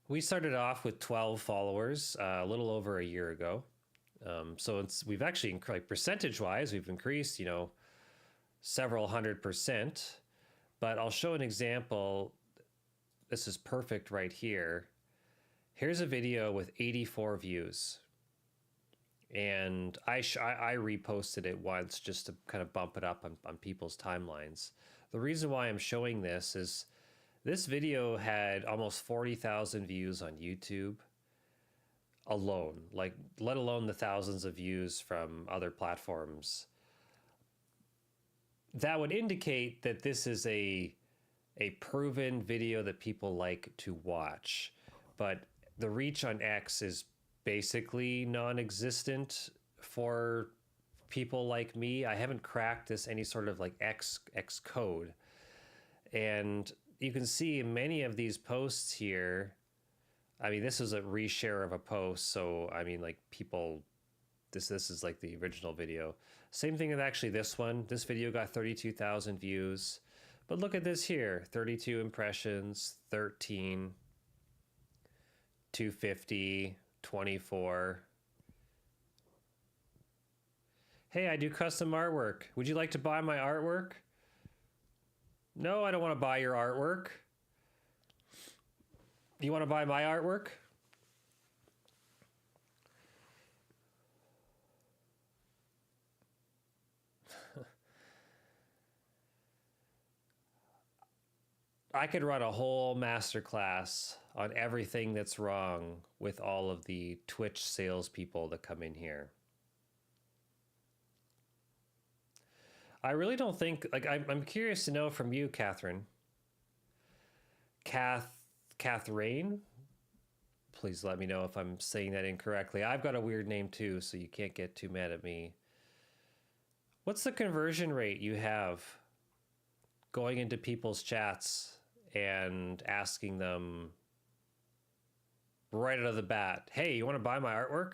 We started off with 12 followers a little over a year ago. So we've actually, like percentage-wise, we've increased, you know, several 100%. But I'll show an example. This is perfect right here. Here's a video with 84 views. And I reposted it once just to kind of bump it up on people's timelines. The reason why I'm showing this is this video had almost 40,000 views on YouTube alone, like let alone the thousands of views from other platforms. That would indicate that this is a proven video that people like to watch. But the reach on X is basically non-existent for people like me. I haven't cracked this any sort of like X code. And you can see in many of these posts here, I mean, this is a reshare of a post. So, I mean, like people, this is like the original video. Same thing with actually this one. This video got 32,000 views. But look at this here, 32 impressions, 13, 250, 24. Hey, I do custom artwork. Would you like to buy my artwork? No, I don't want to buy your artwork. You want to buy my artwork? I could run a whole masterclass on everything that's wrong with all of the Twitch salespeople that come in here. I really don't think, like, I'm curious to know from you, Catherine. Catherine? Please let me know if I'm saying that incorrectly. I've got a weird name too, so you can't get too mad at me. What's the conversion rate you have going into people's chats and asking them right out of the bat, hey, you want to buy my artwork?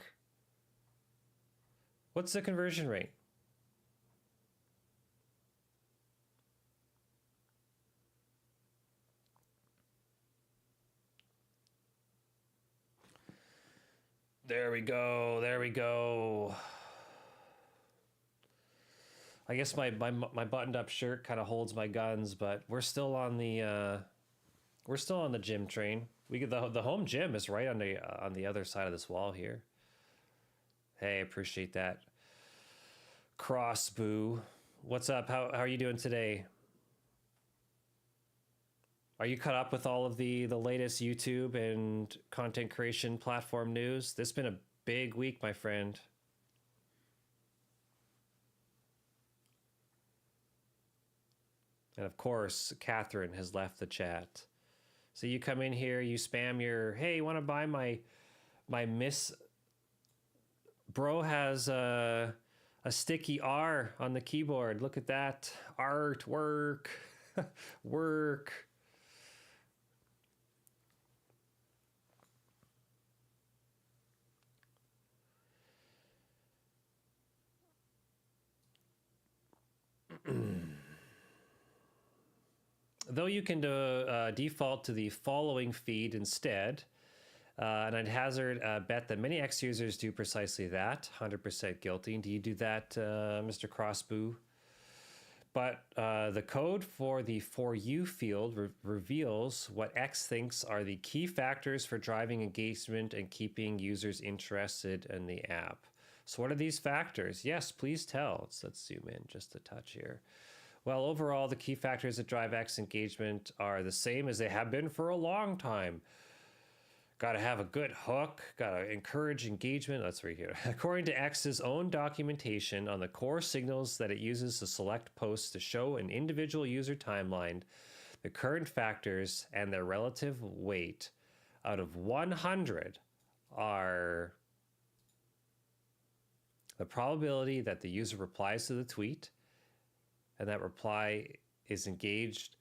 What's the conversion rate? There we go. There we go. I guess my buttoned up shirt kind of holds my guns, but we're still on the gym train. We get the home gym is right on the other side of this wall here. Hey, appreciate that. Crossboo, what's up? How are you doing today? Are you caught up with all of the latest YouTube and content creation platform news? This has been a big week, my friend. And of course, Catherine has left the chat. So you come in here, you spam your, hey, you want to buy my Miss Bro has a sticky R on the keyboard. Look at that. Artwork. Work. Though you can default to the following feed instead, and I'd hazard a bet that many X users do precisely that, 100% guilty. Do you do that, Mr. Crossboo? But the code for the For You field reveals what X thinks are the key factors for driving engagement and keeping users interested in the app. So what are these factors? Yes, please tell. Let's zoom in just a touch here. Well, overall, the key factors that drive X engagement are the same as they have been for a long time. Got to have a good hook, got to encourage engagement. Let's read here. According to X's own documentation on the core signals that it uses to select posts to show an individual user timeline, the current factors and their relative weight out of 100 are the probability that the user replies to the tweet, and that reply is engaged,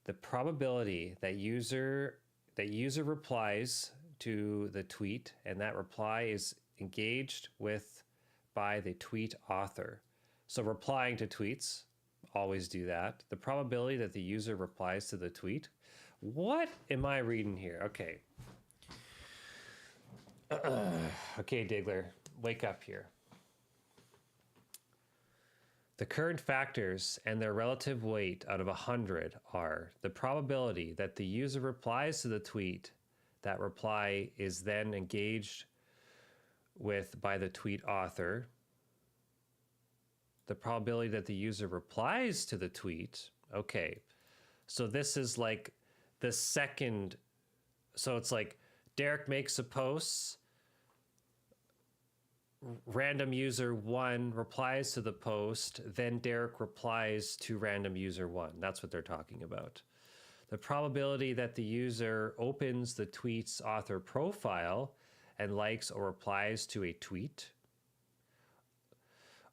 the probability that user replies to the tweet and that reply is engaged with by the tweet author. So replying to tweets, always do that. The probability that the user replies to the tweet. What am I reading here? Okay. Okay, Diggler, wake up here. The current factors and their relative weight out of 100 are the probability that the user replies to the tweet, that reply is then engaged with by the tweet author, the probability that the user replies to the tweet. Okay, so this is like the second, so it's like Derek makes a post, random user 1 replies to the post, then Derek replies to random user 1. That's what they're talking about. The probability that the user opens the tweet's author profile and likes or replies to a tweet,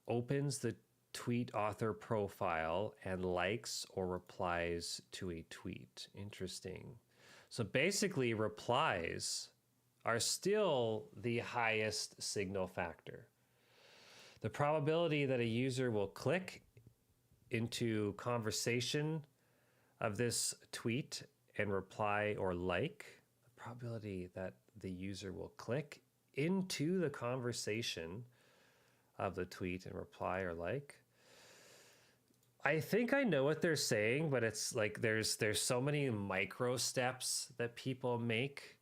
opens the tweet author profile and likes or replies to a tweet. Interesting. So basically, replies are still the highest signal factor. The probability that a user will click into conversation of this tweet and reply or like, the probability that the user will click into the conversation of the tweet and reply or like. I think I know what they're saying, but it's like there's so many micro steps that people make.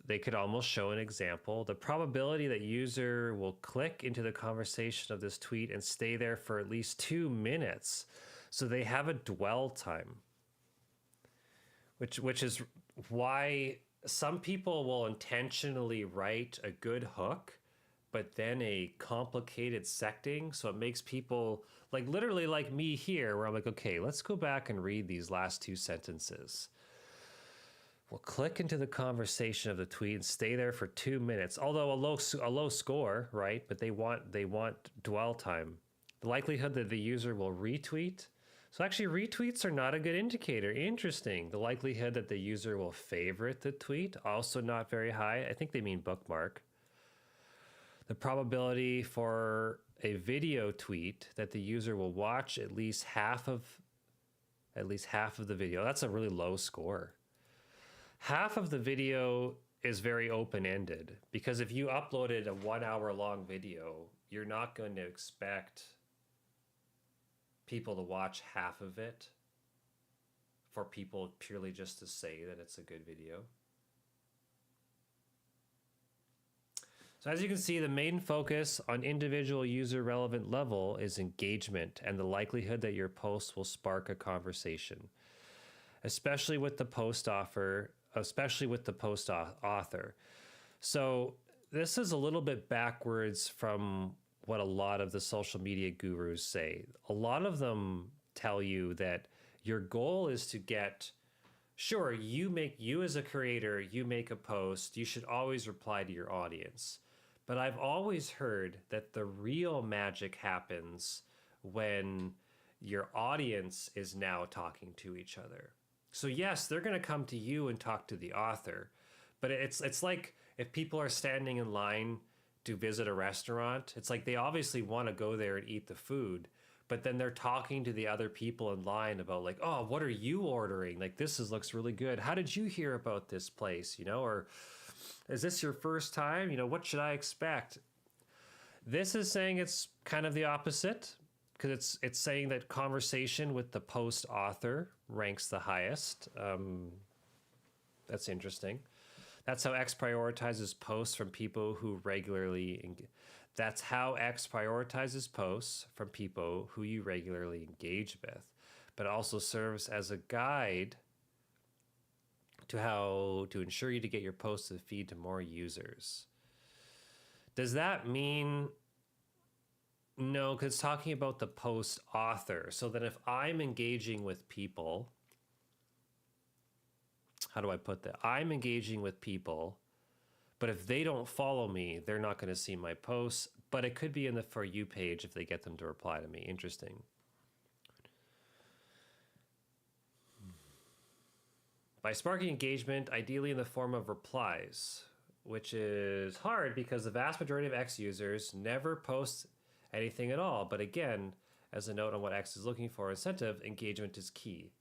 They could almost show an example. The probability that user will click into the conversation of this tweet and stay there for at least 2 minutes. So they have a dwell time, which is why some people will intentionally write a good hook, but then a complicated secting. So it makes people like literally like me here, where I'm like, okay, let's go back and read these last 2 sentences. We'll click into the conversation of the tweet and stay there for 2 minutes. Although a low score, right? But they want dwell time. The likelihood that the user will retweet. So actually, retweets are not a good indicator. Interesting. The likelihood that the user will favorite the tweet, also not very high. I think they mean bookmark. The probability for a video tweet that the user will watch at least half of the video. That's a really low score. Half of the video is very open-ended, because if you uploaded a 1 hour long video, you're not going to expect people to watch half of it for people purely just to say that it's a good video. So as you can see, the main focus on individual user relevant level is engagement and the likelihood that your post will spark a conversation, especially with the post author. So this is a little bit backwards from what a lot of the social media gurus say. A lot of them tell you that your goal is to get, sure, you as a creator, you make a post, you should always reply to your audience. But I've always heard that the real magic happens when your audience is now talking to each other. So yes, they're going to come to you and talk to the author, but it's like if people are standing in line to visit a restaurant, it's like they obviously want to go there and eat the food, but then they're talking to the other people in line about like, oh, what are you ordering? Like, looks really good. How did you hear about this place? Or is this your first time? What should I expect? This is saying it's kind of the opposite, because it's saying that conversation with the post author ranks the highest. That's interesting. That's how X prioritizes posts from people who regularly. That's how X prioritizes posts from people who you regularly engage with, but it also serves as a guide to how to ensure you to get your posts to the feed to more users. Does that mean? No, because it's talking about the post author. So that if I'm engaging with people, how do I put that? I'm engaging with people, but if they don't follow me, they're not going to see my posts. But it could be in the For You page if they get them to reply to me. Interesting. by sparking engagement, ideally in the form of replies, which is hard because the vast majority of X users never post anything at all. But again, as a note on what X is looking for, incentive, engagement is key.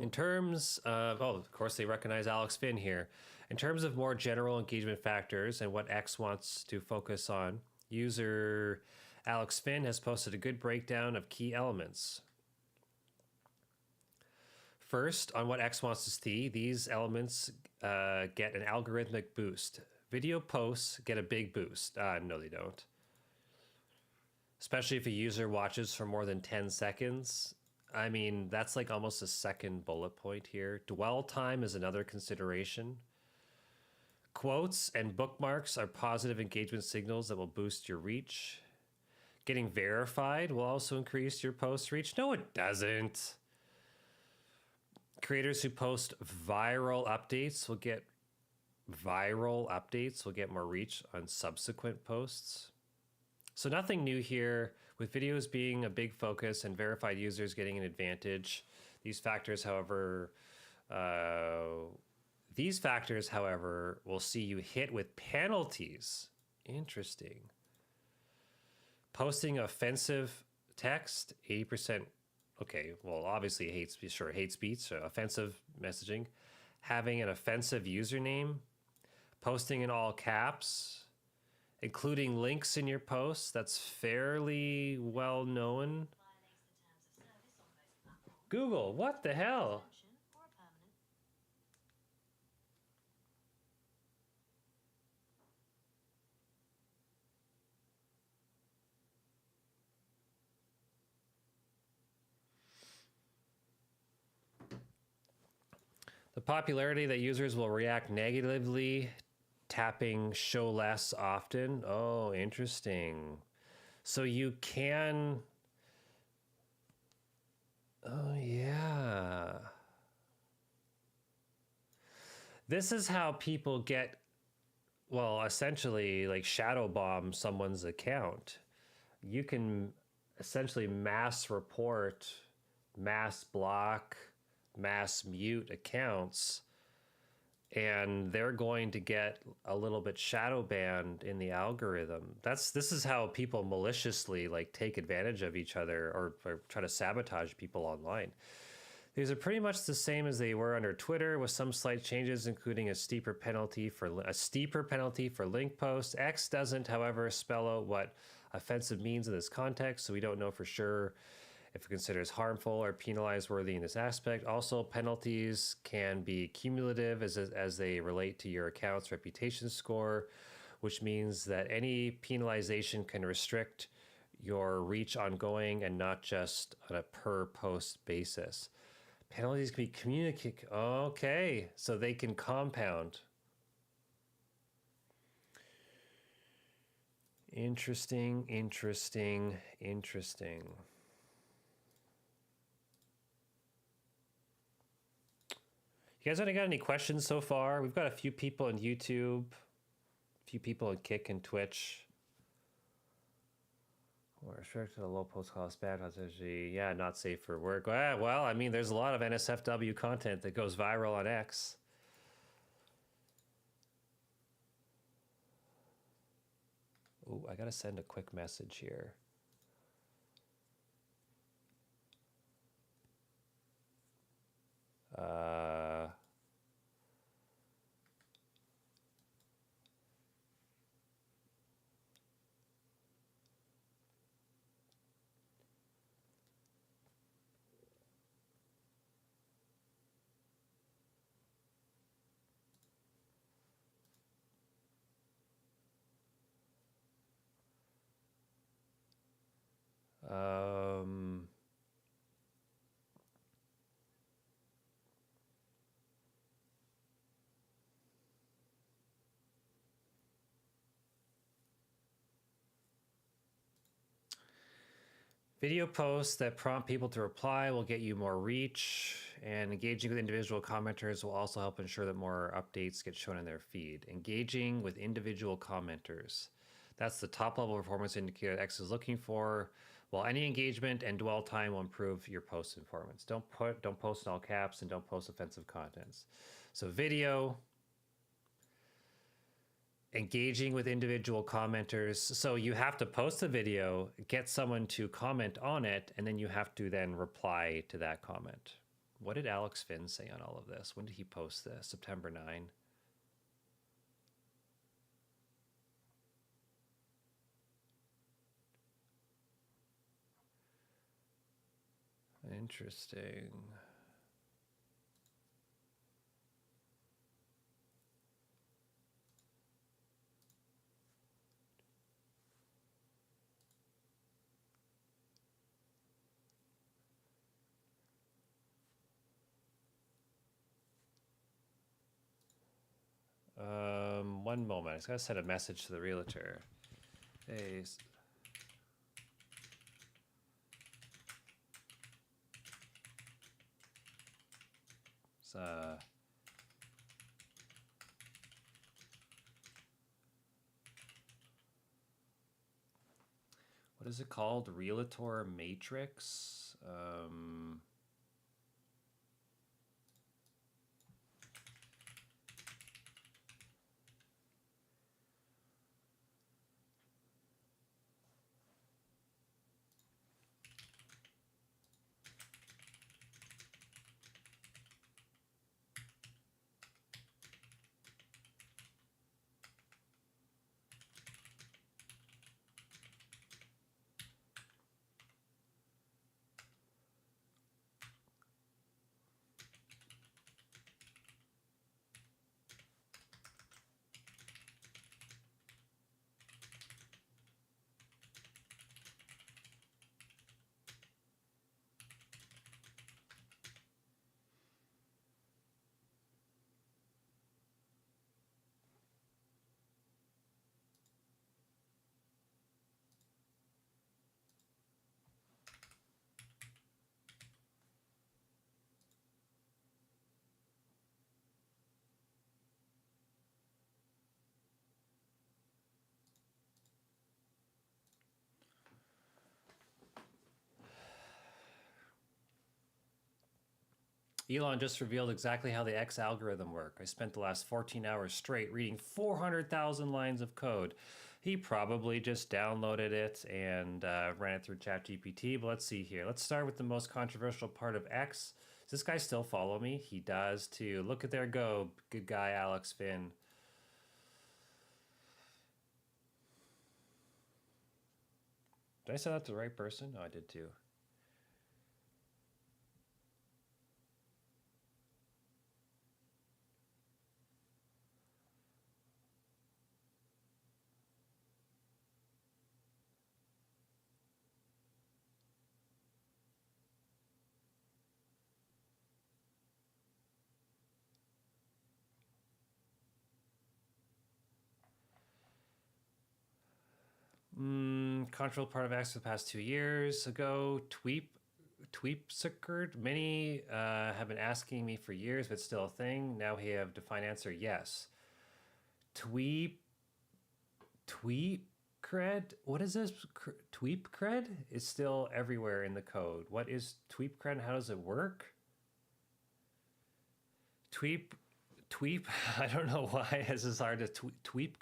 In terms of, of course, they recognize Alex Finn here. In terms of more general engagement factors and what X wants to focus on, user Alex Finn has posted a good breakdown of key elements. First, on what X wants to see, these elements get an algorithmic boost. Video posts get a big boost. No, they don't. Especially if a user watches for more than 10 seconds. I mean, that's like almost a second bullet point here. Dwell time is another consideration. Quotes and bookmarks are positive engagement signals that will boost your reach. Getting verified will also increase your post reach. No, it doesn't. Creators who post viral updates will get more reach on subsequent posts. So nothing new here, with videos being a big focus and verified users getting an advantage. These factors, however, will see you hit with penalties. Interesting. Posting offensive text, 80%. Okay, well, obviously hate speech, so offensive messaging. Having an offensive username, posting in all caps, including links in your posts, that's fairly well known. Google, what the hell? The popularity that users will react negatively, tapping show less often. Oh, interesting. So you can... Oh, yeah. This is how people get, well, essentially like shadow bomb someone's account. You can essentially mass report, mass block, mass mute accounts, and they're going to get a little bit shadow banned in the algorithm. This is how people maliciously like take advantage of each other or try to sabotage people online. These are pretty much the same as they were under Twitter, with some slight changes, including a steeper penalty for link posts. X doesn't, however, spell out what offensive means in this context, so we don't know for sure if it considers harmful or penalized worthy in this aspect. Also, penalties can be cumulative as they relate to your account's reputation score, which means that any penalization can restrict your reach ongoing and not just on a per post basis. Penalties can be communicated. Okay, so they can compound. Interesting. You guys only got any questions so far? We've got a few people on YouTube, a few people on Kick and Twitch. Or restricted to low post cost bad strategy. Yeah, not safe for work. Well, I mean, there's a lot of NSFW content that goes viral on X. Ooh, I gotta send a quick message here. Video posts that prompt people to reply will get you more reach, and engaging with individual commenters will also help ensure that more updates get shown in their feed. Engaging with individual commenters. That's the top level performance indicator X is looking for. Well, any engagement and dwell time will improve your post performance. Don't post in all caps and don't post offensive contents. So video, engaging with individual commenters. So you have to post a video, get someone to comment on it, and then you have to then reply to that comment. What did Alex Finn say on all of this? When did he post this? September 9. Interesting. One moment. I just gotta send a message to the realtor. Hey. What is it called? Realtor Matrix. Elon just revealed exactly how the X algorithm works. I spent the last 14 hours straight reading 400,000 lines of code. He probably just downloaded it and ran it through ChatGPT. But let's see here. Let's start with the most controversial part of X. Does this guy still follow me? He does too. Look at there go. Good guy, Alex Finn. Did I send that to the right person? No, I did too. Controversial part of X the past 2 years ago. Tweepsuckered. Many have been asking me for years if it's still a thing. Now we have defined answer, yes. Tweep cred? What is this? Tweep cred is still everywhere in the code. What is tweep cred and how does it work? Tweep, I don't know why this is hard to tweep.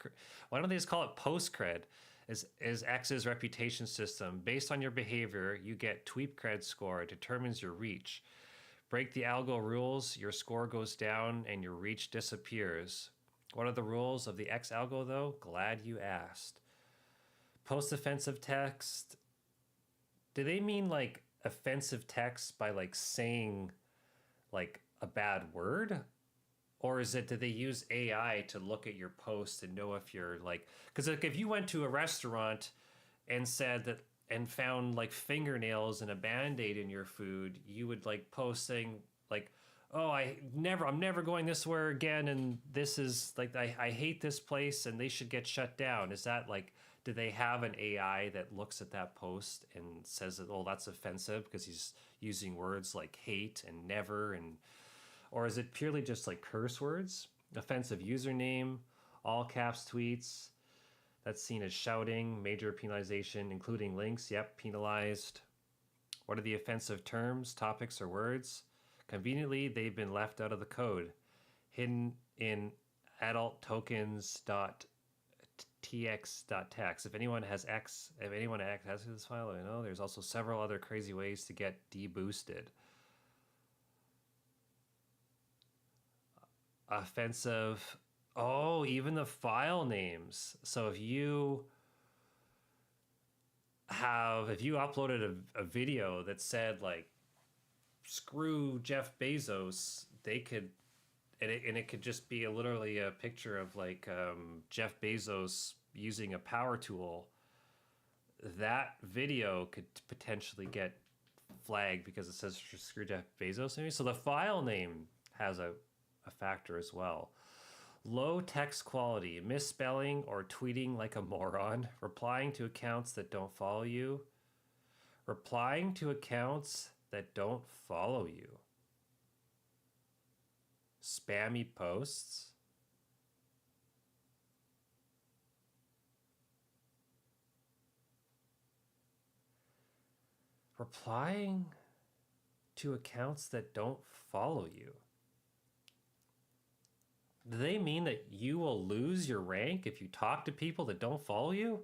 Why don't they just call it post cred? Is X's reputation system. Based on your behavior, you get tweep cred score. It determines your reach. Break the algo rules, your score goes down and your reach disappears. What are the rules of the X algo though? Glad you asked. Post offensive text. Do they mean like offensive text by like saying like a bad word? Or is it, do they use AI to look at your post and know if you're like, because like if you went to a restaurant and said that and found like fingernails and a band-aid in your food, you would like post saying like, oh, I'm never going this way again, and this is like I hate this place and they should get shut down. Is that like, do they have an AI that looks at that post and says that, oh, that's offensive because he's using words like hate and never, and or is it purely just like curse words? Offensive username, all caps tweets. That's seen as shouting, major penalization, including links. Yep, penalized. What are the offensive terms, topics, or words? Conveniently, they've been left out of the code, hidden in adult tokens.tx.text. If anyone has access to this file, let me know. There's also several other crazy ways to get deboosted. Offensive. Oh, even the file names. So if you uploaded a video that said like screw Jeff Bezos, they could, and it could just be literally a picture of like Jeff Bezos using a power tool. That video could potentially get flagged because it says screw Jeff Bezos maybe. So the file name has a factor as well. Low text quality, misspelling or tweeting like a moron, replying to accounts that don't follow you, replying to accounts that don't follow you, spammy posts, replying to accounts that don't follow you. Do they mean that you will lose your rank if you talk to people that don't follow you?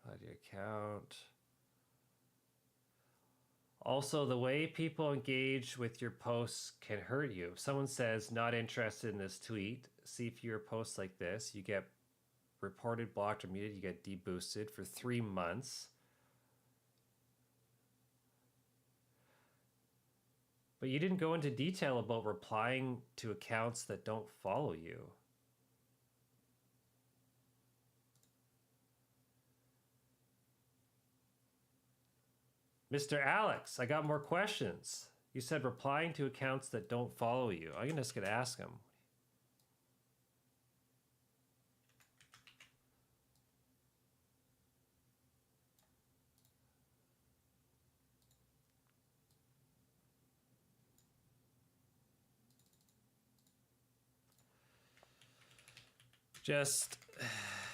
Hide your account. Also, the way people engage with your posts can hurt you. If someone says, not interested in this tweet, see fewer posts like this, you get reported, blocked, or muted, you get deboosted for 3 months. But you didn't go into detail about replying to accounts that don't follow you. Mr. Alex, I got more questions. You said replying to accounts that don't follow you. I'm just going to ask him.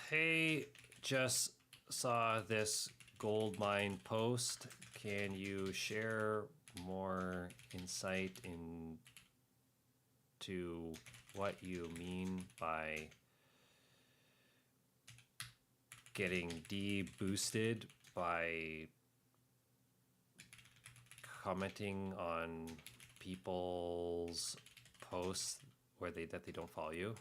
Hey, just saw this gold mine post. Can you share more insight into what you mean by getting deboosted by commenting on people's posts that they don't follow you?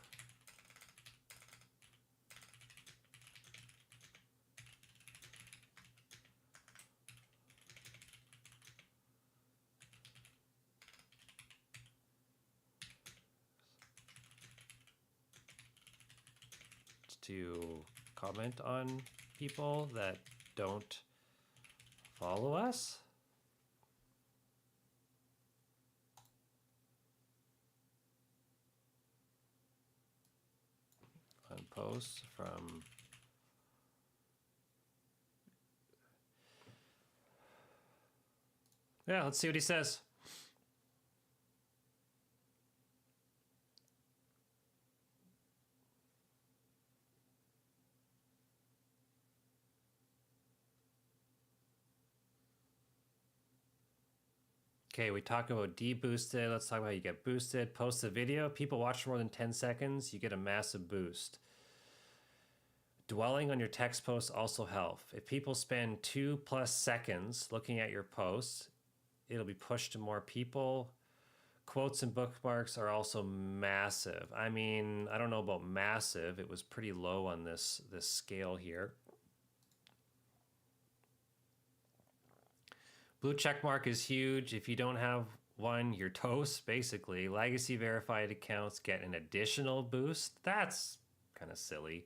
To comment on people that don't follow us? On posts from let's see what he says. Okay, we talk about deboosted. Let's talk about how you get boosted. Post a video. People watch for more than 10 seconds. You get a massive boost. Dwelling on your text posts also help. If people spend 2+ seconds looking at your posts, it'll be pushed to more people. Quotes and bookmarks are also massive. I mean, I don't know about massive. It was pretty low on this scale here. Blue check mark is huge. If you don't have one, you're toast, basically. Legacy verified accounts get an additional boost. That's kind of silly.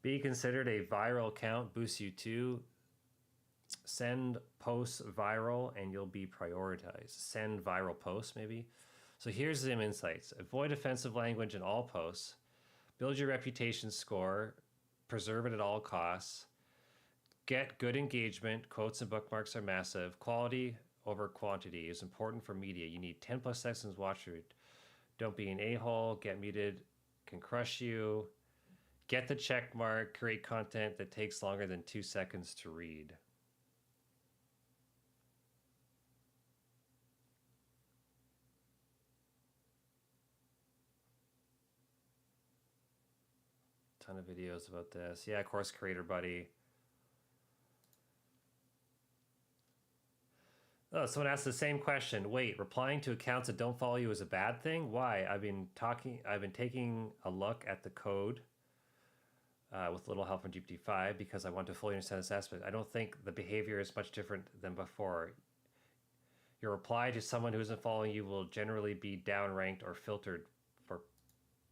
Be considered a viral account boosts you too. Send posts viral and you'll be prioritized. Send viral posts, maybe. So here's some insights. Avoid offensive language in all posts. Build your reputation score. Preserve it at all costs. Get good engagement. Quotes and bookmarks are massive. Quality over quantity is important for media. You need 10 plus seconds watch it. Don't be an a-hole. Get muted can crush you. Get the check mark. Create content that takes longer than 2 seconds to read. Ton of videos about this. Yeah, Course Creator Buddy. Oh, someone asked the same question. Wait, replying to accounts that don't follow you is a bad thing? Why? I've been taking a look at the code with little help from GPT-5 because I want to fully understand this aspect. I don't think the behavior is much different than before. Your reply to someone who isn't following you will generally be downranked or filtered for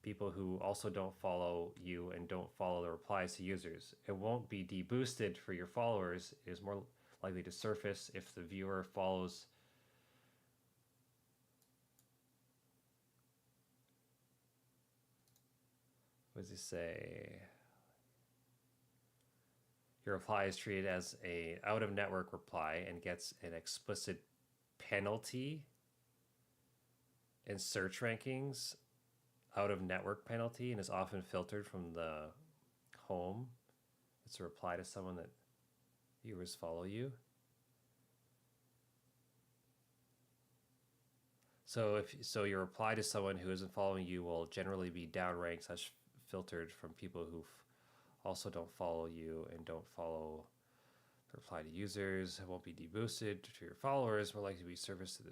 people who also don't follow you and don't follow the replies to users. It won't be deboosted for your followers. It is more likely to surface if the viewer follows what does he say? Your reply is treated as a out-of-network reply and gets an explicit penalty in search rankings, out-of-network penalty, and is often filtered from the home. It's a reply to someone that viewers follow you. So your reply to someone who isn't following you will generally be downranked / filtered from people who also don't follow you and don't follow the reply to users. It won't be deboosted to your followers. More likely to be service to the.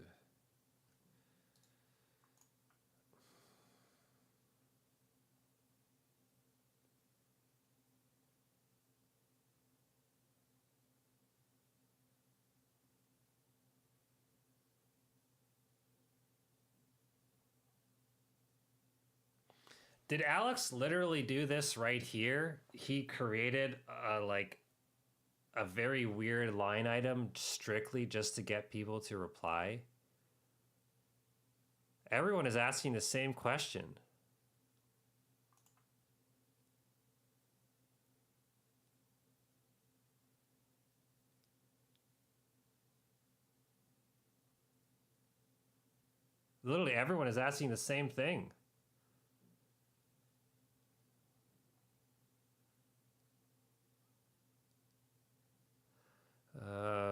Did Alex literally do this right here? He created like a very weird line item strictly just to get people to reply. Everyone is asking the same question. Literally everyone is asking the same thing.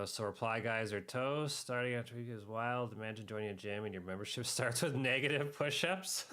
So reply guys are toast. Starting after week is wild. Imagine joining a gym and your membership starts with negative push-ups.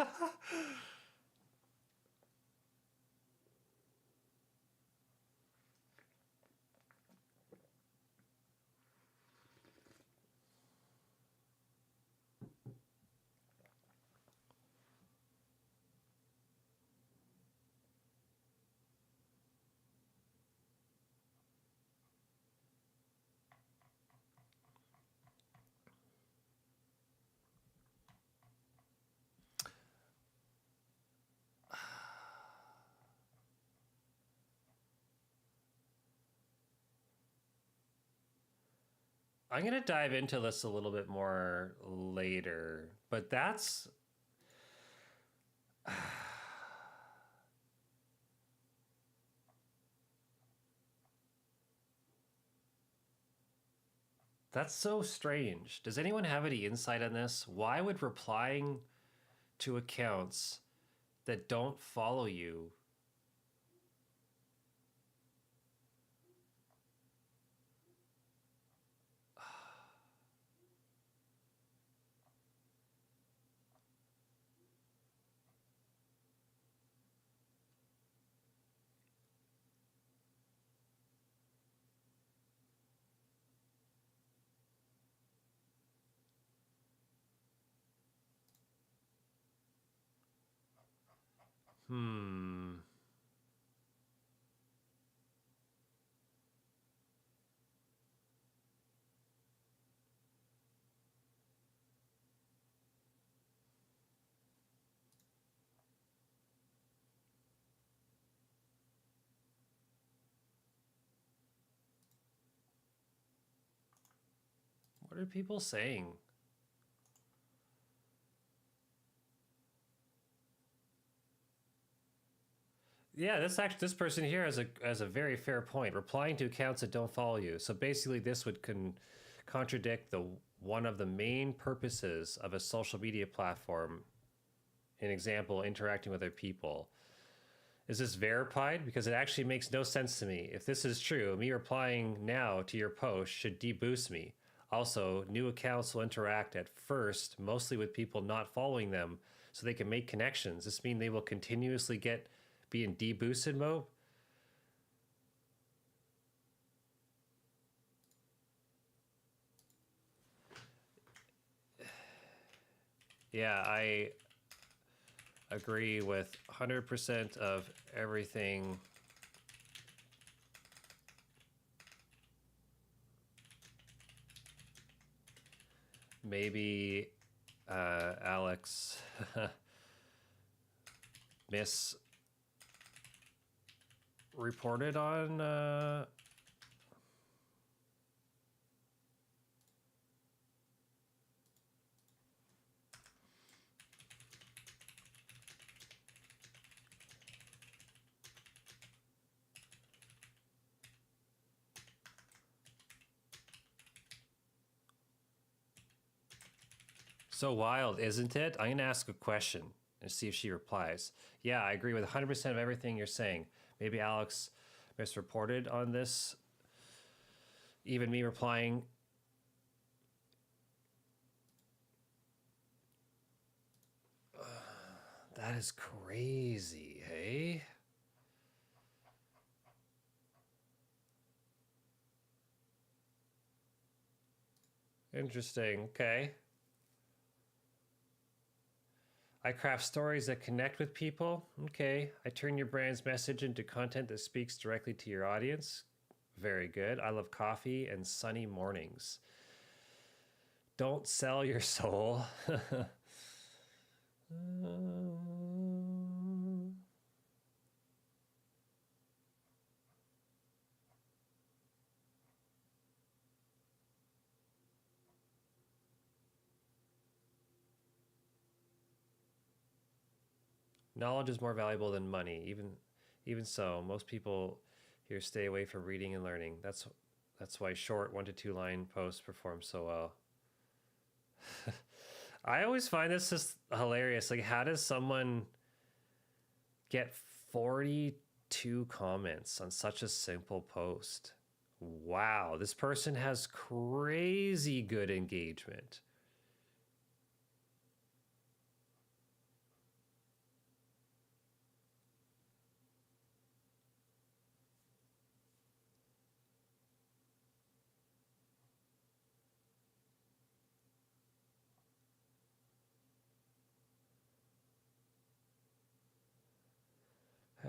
I'm going to dive into this a little bit more later, but that's that's so strange. Does anyone have any insight on this? Why would replying to accounts that don't follow you Hmm. What are people saying? Yeah, this person here has a very fair point. Replying to accounts that don't follow you. So basically, this would contradict the one of the main purposes of a social media platform. An example, interacting with other people. Is this verified? Because it actually makes no sense to me. If this is true, me replying now to your post should deboost me. Also, new accounts will interact at first, mostly with people not following them, so they can make connections. This means they will continuously be in deboosted mode. Yeah, I agree with 100% of everything. Maybe Alex misreported on. So wild, isn't it? I'm going to ask a question and see if she replies. Yeah, I agree with 100% of everything you're saying. Maybe Alex misreported on this. Even me replying. That is crazy, hey? Interesting, okay. I craft stories that connect with people. Okay. I turn your brand's message into content that speaks directly to your audience. Very good. I love coffee and sunny mornings. Don't sell your soul. Knowledge is more valuable than money. Even so, most people here stay away from reading and learning. That's why short 1 to 2 line posts perform so well. I always find this just hilarious. Like, how does someone get 42 comments on such a simple post? Wow, this person has crazy good engagement.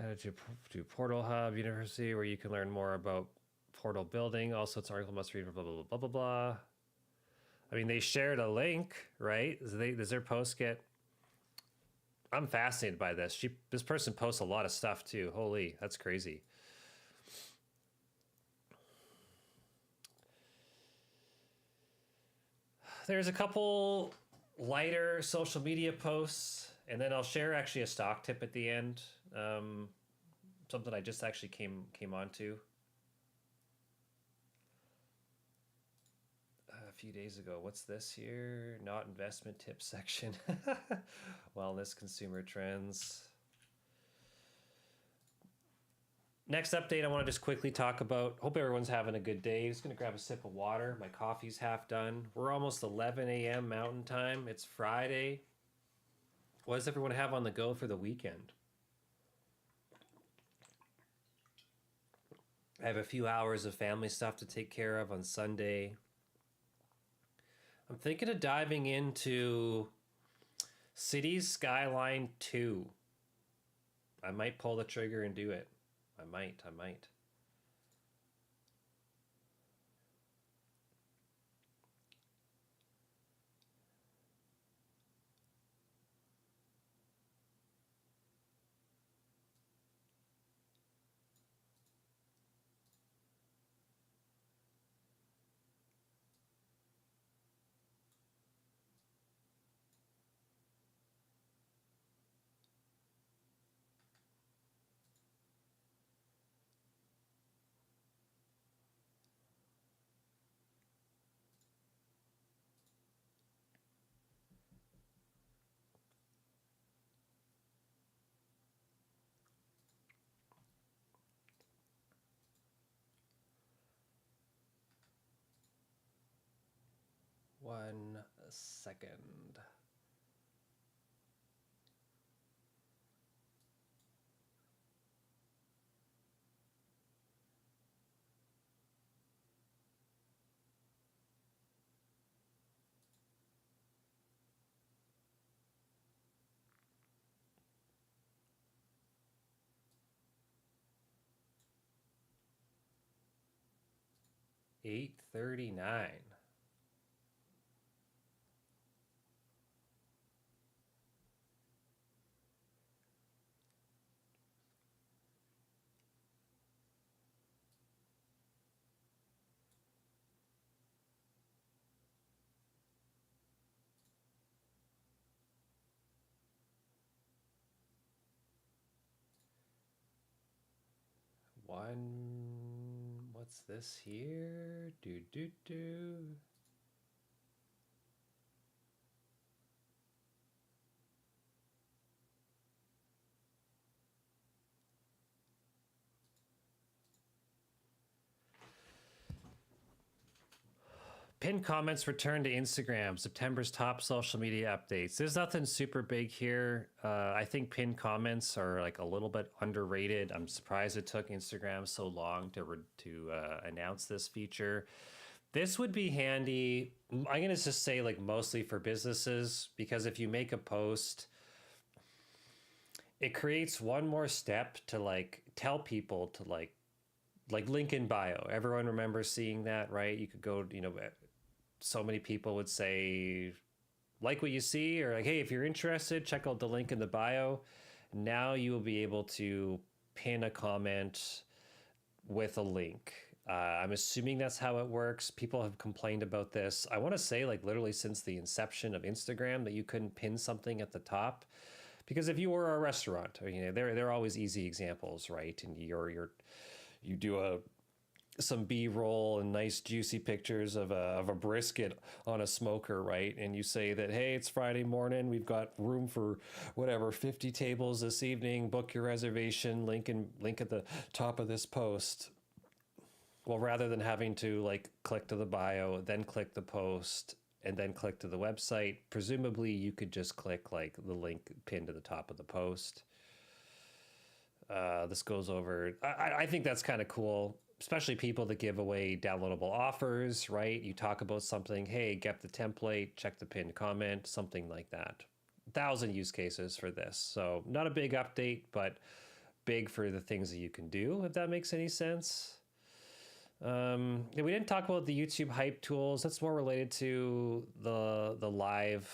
How did you do Portal Hub University, where you can learn more about portal building? Also, it's an article must read blah blah blah blah blah blah. I mean, they shared a link, right? Does their post get? I'm fascinated by this. This person posts a lot of stuff too. Holy, that's crazy. There's a couple lighter social media posts, and then I'll share actually a stock tip at the end. Something I just actually came onto a few days ago. What's this here? Not investment tips section. Wellness, consumer trends. Next update, I want to just quickly talk about. Hope everyone's having a good day. Just gonna grab a sip of water. My coffee's half done. We're almost 11 a.m. Mountain Time. It's Friday. What does everyone have on the go for the weekend? I have a few hours of family stuff to take care of on Sunday. I'm thinking of diving into Cities Skyline 2. I might pull the trigger and do it. I might. 1 second. $8.39. What's this here? Do. Pinned comments return to Instagram. September's top social media updates. There's nothing super big here. I think pinned comments are like a little bit underrated. I'm surprised it took Instagram so long to announce this feature. This would be handy. I'm gonna just say like mostly for businesses, because if you make a post, it creates one more step to like tell people to like link in bio. Everyone remembers seeing that, right? You could go, so many people would say, like what you see, or like, hey, if you're interested, check out the link in the bio. Now you will be able to pin a comment with a link. I'm assuming that's how it works. People have complained about this. I want to say like literally since the inception of Instagram that you couldn't pin something at the top. Because if you were a restaurant, there are always easy examples, right? And you do some B-roll and nice juicy pictures of a brisket on a smoker, right? And you say that, hey, it's Friday morning, we've got room for whatever 50 tables this evening. Book your reservation. Link at the top of this post. Well, rather than having to like click to the bio, then click the post, and then click to the website, presumably you could just click like the link pinned to the top of the post. This goes over. I think that's kind of cool, especially people that give away downloadable offers, right? You talk about something, hey, get the template, check the pinned comment, something like that. 1,000 use cases for this. So not a big update, but big for the things that you can do, if that makes any sense. We didn't talk about the YouTube hype tools. That's more related to the live.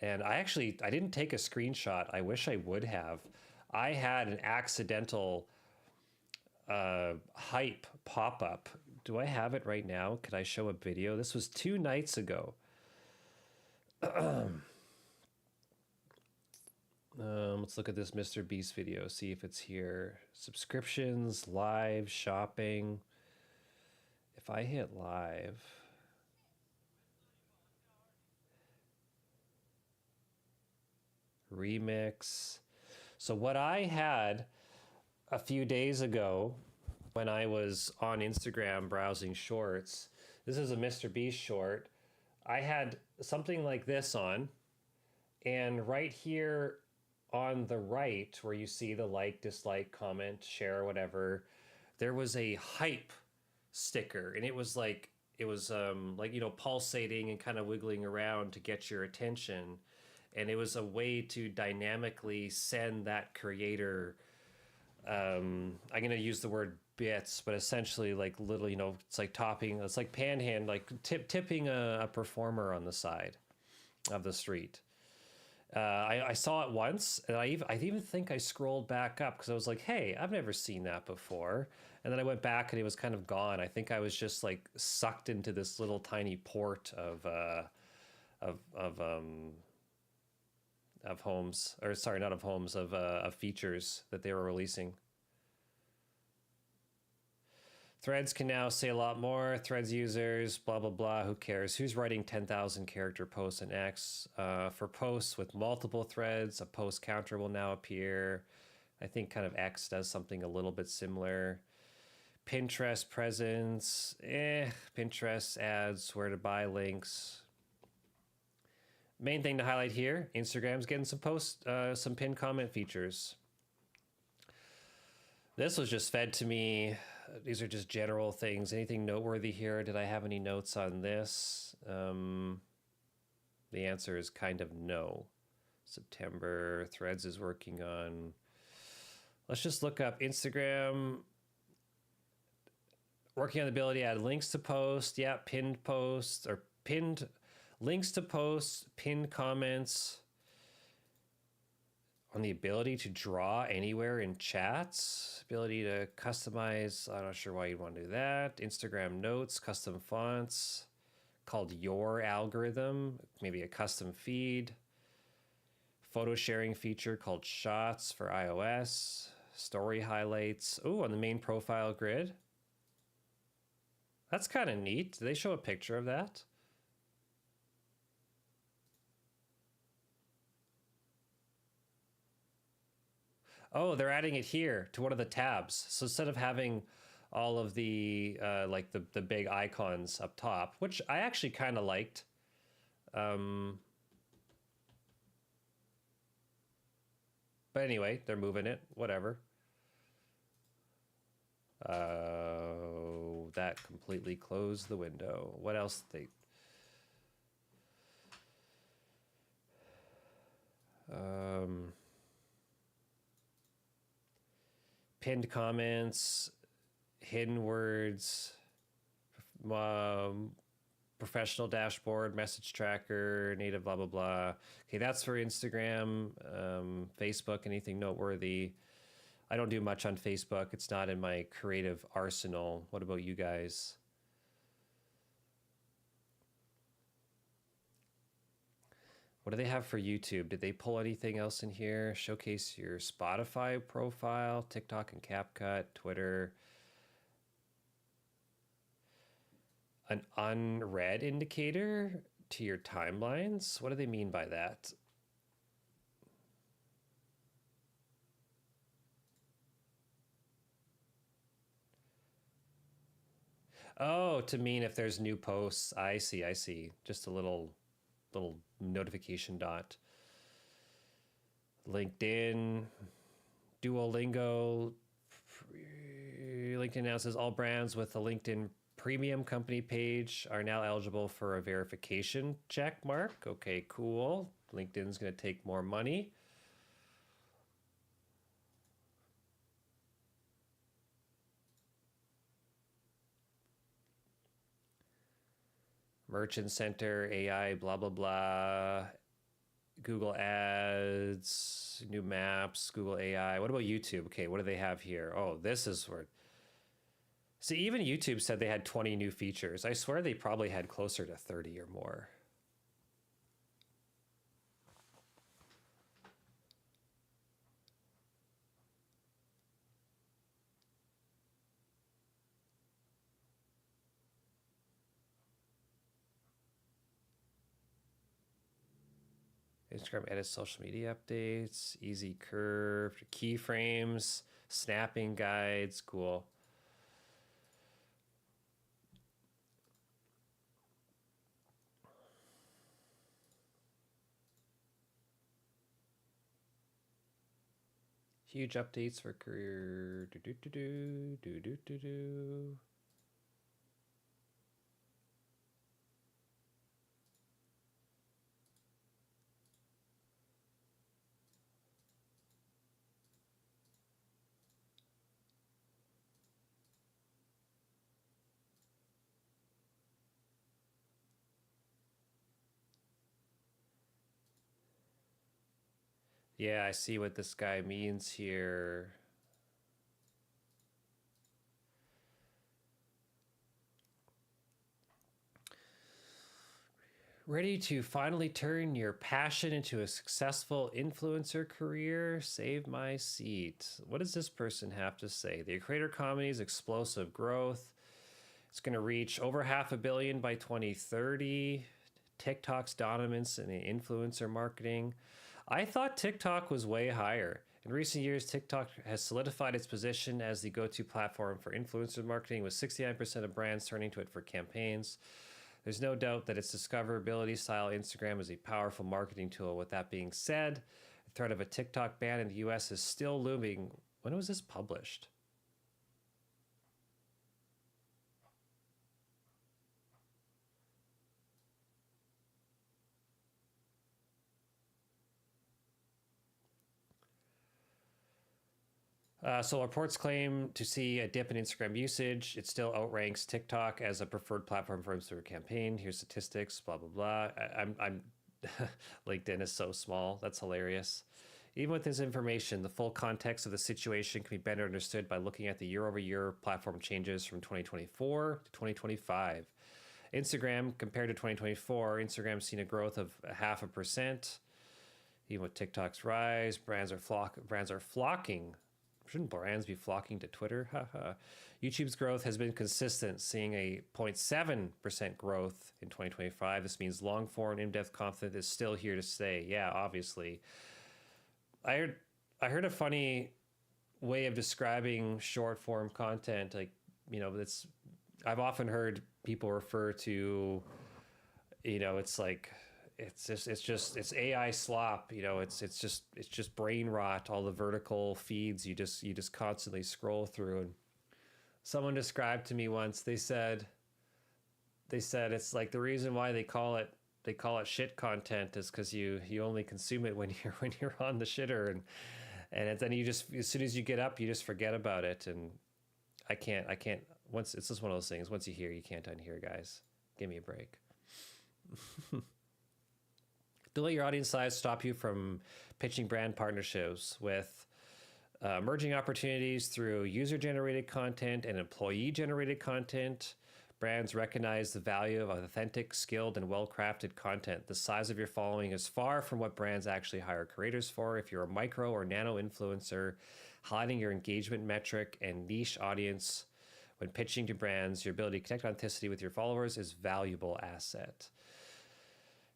And I didn't take a screenshot. I wish I would have. I had an accidental hype pop-up. Do I have it right now? Could I show a video? This was 2 nights ago. Let's look at this Mr. Beast video, see if it's here. Subscriptions, live, shopping. If I hit live, remix. So what I had a few days ago when I was on Instagram browsing shorts, this is a Mr. Beast short. I had something like this on, and right here on the right where you see the like, dislike, comment, share, whatever, there was a hype sticker, and it was pulsating and kind of wiggling around to get your attention. And it was a way to dynamically send that creator, I'm going to use the word bits, but essentially like little, it's like topping, it's like panhand, like tipping a performer on the side of the street. I saw it once, and I even think I scrolled back up because I was like, hey, I've never seen that before. And then I went back and it was kind of gone. I think I was just like sucked into this little tiny port of homes, or sorry, not of homes, of features that they were releasing. Threads can now say a lot more. Threads users, blah, blah, blah. Who cares? Who's writing 10,000 character posts in X? For posts with multiple threads, a post counter will now appear. I think kind of X does something a little bit similar. Pinterest presence, Pinterest ads, where to buy links. Main thing to highlight here, Instagram's getting some pinned comment features. This was just fed to me. These are just general things. Anything noteworthy here? Did I have any notes on this? The answer is kind of no. September, Threads is working on. Let's just look up Instagram. Working on the ability to add links to posts. Yeah, pinned posts or pinned links to posts, pinned comments. On the ability to draw anywhere in chats, ability to customize. I'm not sure why you'd want to do that. Instagram notes, custom fonts, called your algorithm, maybe a custom feed. Photo sharing feature called shots for iOS. Story highlights. Oh, on the main profile grid. That's kind of neat. Do they show a picture of that? Oh, they're adding it here to one of the tabs. So instead of having all of the like the big icons up top, which I actually kind of liked. But anyway, they're moving it. Whatever. That completely closed the window. What else they? Pinned comments, hidden words, professional dashboard, message tracker, native blah, blah, blah. Okay, that's for Instagram, Facebook, anything noteworthy. I don't do much on Facebook. It's not in my creative arsenal. What about you guys? What do they have for YouTube? Did they pull anything else in here? Showcase your Spotify profile, TikTok and CapCut, Twitter. An unread indicator to your timelines? What do they mean by that? Oh, to mean if there's new posts. I see, I see. Just a little notification dot. LinkedIn, Duolingo. LinkedIn announces all brands with a LinkedIn premium company page are now eligible for a verification check mark. Okay, cool. LinkedIn's going to take more money. Merchant Center, AI, blah, blah, blah. Google Ads, new maps, Google AI. What about YouTube? Okay, what do they have here? Oh, this is where... See, even YouTube said they had 20 new features. I swear they probably had closer to 30 or more. Instagram edits social media updates, easy curve, keyframes, snapping guides, cool. Huge updates for career. Yeah, I see what this guy means here. Ready to finally turn your passion into a successful influencer career? Save my seat. What does this person have to say? The creator economy's explosive growth. It's going to reach over 500 million by 2030. TikTok's dominance in the influencer marketing. I thought TikTok was way higher. In recent years, TikTok has solidified its position as the go-to platform for influencer marketing, with 69% of brands turning to it for campaigns. There's no doubt that its discoverability style Instagram is a powerful marketing tool. With that being said, the threat of a TikTok ban in the US is still looming. When was this published? So reports claim to see a dip in Instagram usage. It still outranks TikTok as a preferred platform for influencer campaign. Here's statistics, blah, blah, blah. I'm LinkedIn is so small. That's hilarious. Even with this information, the full context of the situation can be better understood by looking at the year-over-year platform changes from 2024 to 2025. Instagram, compared to 2024, Instagram's seen a growth of 0.5%. Even with TikTok's rise, brands are flocking. Shouldn't brands be flocking to Twitter? YouTube's growth has been consistent, seeing a 0.7% growth in 2025. This means long form in-depth content is still here to stay. Yeah, obviously. I heard a funny way of describing short form content. Like, you know, I've often heard people refer to, you know, it's like, it's AI slop, you know, it's just brain rot, all the vertical feeds you just constantly scroll through. And someone described to me once, they said it's like the reason why they call it shit content is because you only consume it when you're on the shitter, and then you just, as soon as you get up, you just forget about it. And I can't once, it's just one of those things, once you hear, you can't unhear, guys. Give me a break. Don't let your audience size stop you from pitching brand partnerships. With emerging opportunities through user-generated content and employee-generated content, brands recognize the value of authentic, skilled, and well-crafted content. The size of your following is far from what brands actually hire creators for. If you're a micro or nano influencer, highlighting your engagement metric and niche audience when pitching to brands, your ability to connect authenticity with your followers is a valuable asset.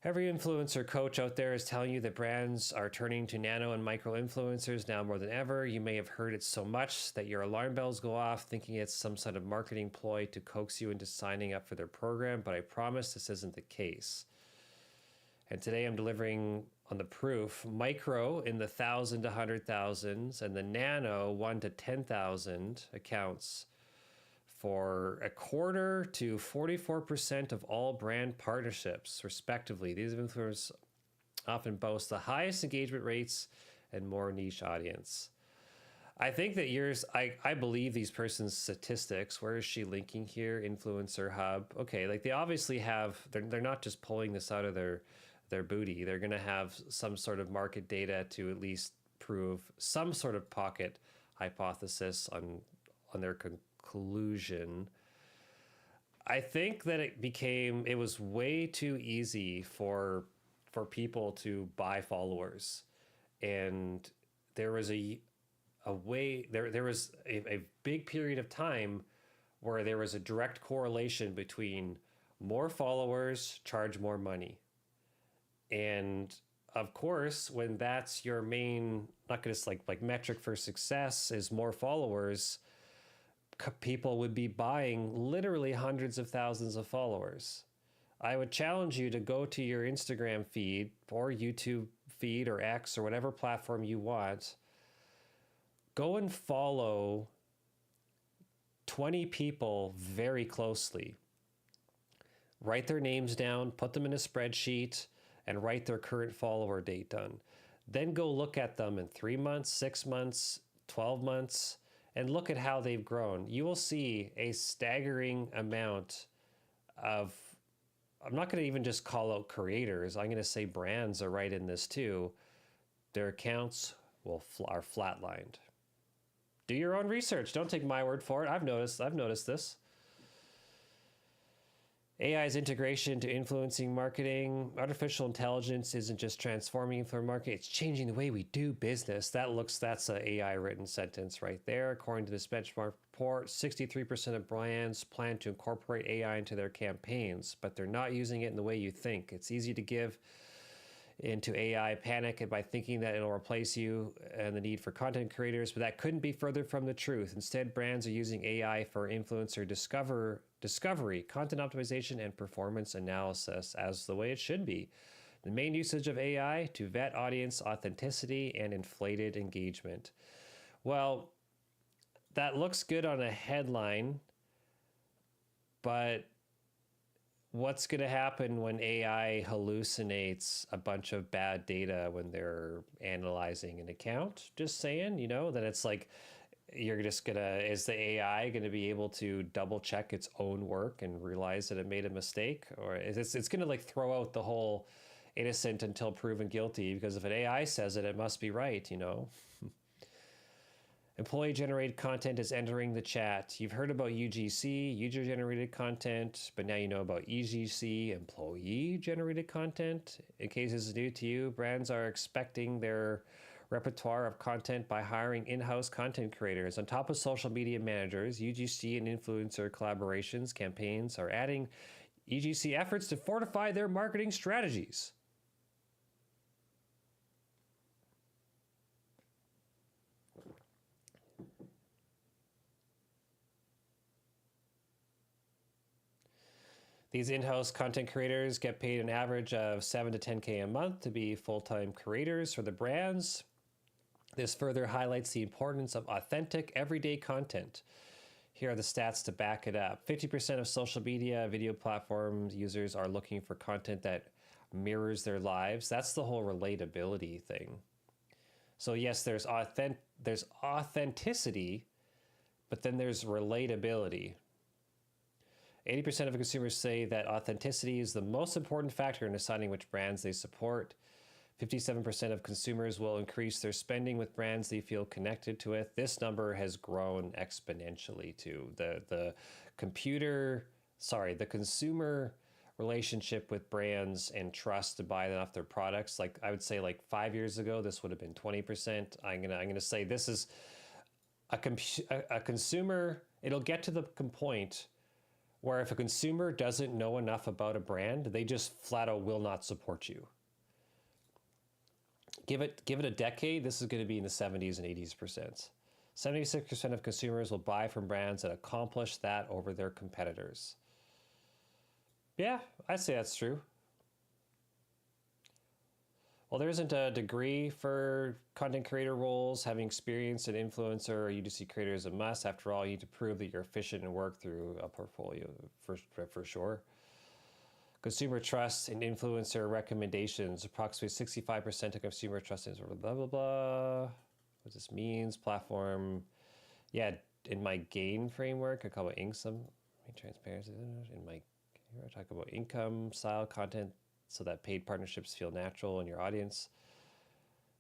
Every influencer coach out there is telling you that brands are turning to nano and micro influencers now more than ever. You may have heard it so much that your alarm bells go off, thinking it's some sort of marketing ploy to coax you into signing up for their program, but I promise this isn't the case. And today I'm delivering on the proof. Micro in the 1,000 to 100,000s and the nano 1 to 10,000 accounts for a quarter to 44% of all brand partnerships, respectively. These influencers often boast the highest engagement rates and more niche audience. I think that I believe these person's statistics. Where is she linking here? Influencer Hub. Okay, like they obviously have, they're not just pulling this out of their booty. They're going to have some sort of market data to at least prove some sort of pocket hypothesis on their conclusion. I think that it was way too easy for people to buy followers, and there was a big period of time where there was a direct correlation between more followers charge more money. And of course, when that's your main, not gonna like metric for success is more followers, people would be buying literally hundreds of thousands of followers. I would challenge you to go to your Instagram feed or YouTube feed or X or whatever platform you want. Go and follow 20 people very closely. Write their names down, put them in a spreadsheet, and write their current follower date down. Then go look at them in 3 months, 6 months, 12 months, and look at how they've grown. You will see a staggering amount of, I'm not going to even just call out creators. I'm going to say brands are right in this too. Their accounts are flatlined. Do your own research. Don't take my word for it. I've noticed this. AI's integration to influencing marketing. Artificial intelligence isn't just transforming influencer marketing, it's changing the way we do business. That's an AI written sentence right there. According to this benchmark report, 63% of brands plan to incorporate AI into their campaigns, but they're not using it in the way you think. It's easy to give into AI panic by thinking that it'll replace you and the need for content creators, but that couldn't be further from the truth. Instead, brands are using AI for influencer discovery, content optimization, and performance analysis as the way it should be. The main usage of AI to vet audience authenticity and inflated engagement. Well, that looks good on a headline, but what's going to happen when AI hallucinates a bunch of bad data when they're analyzing an account? Just saying, that it's like, is the AI going to be able to double check its own work and realize that it made a mistake? Or it's going to like throw out the whole innocent until proven guilty, because if an AI says it, it must be right, Employee-generated content is entering the chat. You've heard about UGC, user-generated content, but now you know about EGC, employee-generated content. In case this is new to you, brands are expecting their repertoire of content by hiring in-house content creators. On top of social media managers, UGC and influencer collaborations campaigns are adding EGC efforts to fortify their marketing strategies. These in-house content creators get paid an average of $7 to $10K a month to be full-time creators for the brands. This further highlights the importance of authentic, everyday content. Here are the stats to back it up. 50% of social media video platform users are looking for content that mirrors their lives. That's the whole relatability thing. So yes, there's authenticity, but then there's relatability. 80% of consumers say that authenticity is the most important factor in deciding which brands they support. 57% of consumers will increase their spending with brands they feel connected to it. This number has grown exponentially too. The consumer relationship with brands and trust to buy off their products. Like I would say, like 5 years ago, this would have been 20%. I'm gonna say this is a consumer. It'll get to the point where if a consumer doesn't know enough about a brand, they just flat out will not support you. Give it a decade, this is going to be in the 70s and 80%. 76% of consumers will buy from brands that accomplish that over their competitors. Yeah, I'd say that's true. Well, there isn't a degree for content creator roles. Having experience in influencer or UGC creator is a must. After all, you need to prove that you're efficient and work through a portfolio for sure. Consumer trust and influencer recommendations. Approximately 65% of consumer trust is blah, blah, blah. What this means, platform. Yeah, in my GAIN framework, I call it income, transparency. In my, here I talk about income, style, content, so that paid partnerships feel natural in your audience.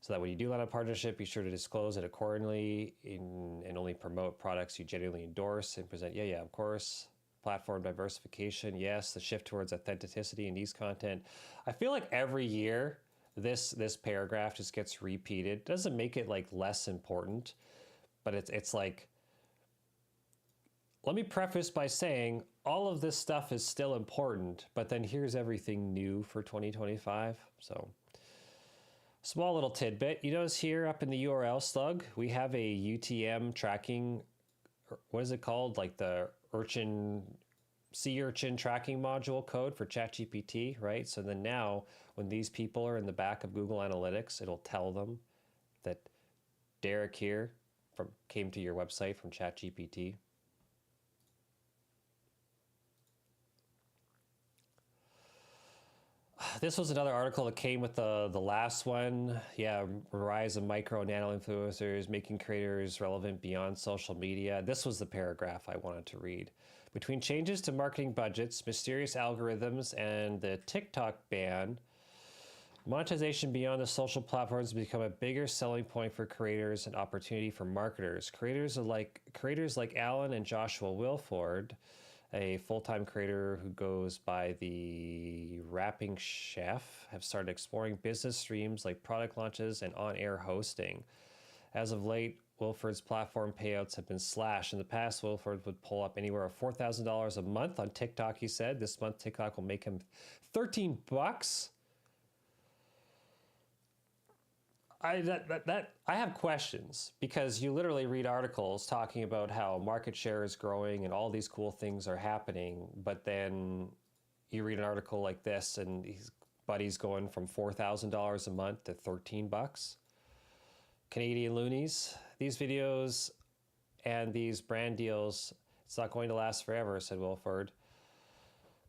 So that when you do land a partnership, be sure to disclose it accordingly and only promote products you genuinely endorse and present. Yeah, of course. Platform diversification, yes. The shift towards authenticity in these content. I feel like every year this paragraph just gets repeated. Doesn't make it like less important, but it's like, let me preface by saying all of this stuff is still important, but then here's everything new for 2025. So small little tidbit. You notice here up in the URL slug, we have a UTM tracking, what is it called? Like the sea urchin tracking module code for ChatGPT, right? So then now when these people are in the back of Google Analytics, it'll tell them that Derek here came to your website from ChatGPT. This was another article that came with the last one. Yeah, rise of micro and nano influencers, making creators relevant beyond social media. This was the paragraph I wanted to read. Between changes to marketing budgets, mysterious algorithms, and the TikTok ban, monetization beyond the social platforms has become a bigger selling point for creators and opportunity for marketers. Creators like Alan and Joshua Wilford, a full-time creator who goes by the Rapping Chef, have started exploring business streams like product launches and on-air hosting. As of late, Wilford's platform payouts have been slashed. In the past, Wilford would pull up anywhere of $4,000 a month on TikTok, he said. This month, TikTok will make him $13. I have questions because you literally read articles talking about how market share is growing and all these cool things are happening, but then you read an article like this and his buddy's going from $4,000 a month to $13. Canadian loonies. These videos and these brand deals, it's not going to last forever, said Wilford.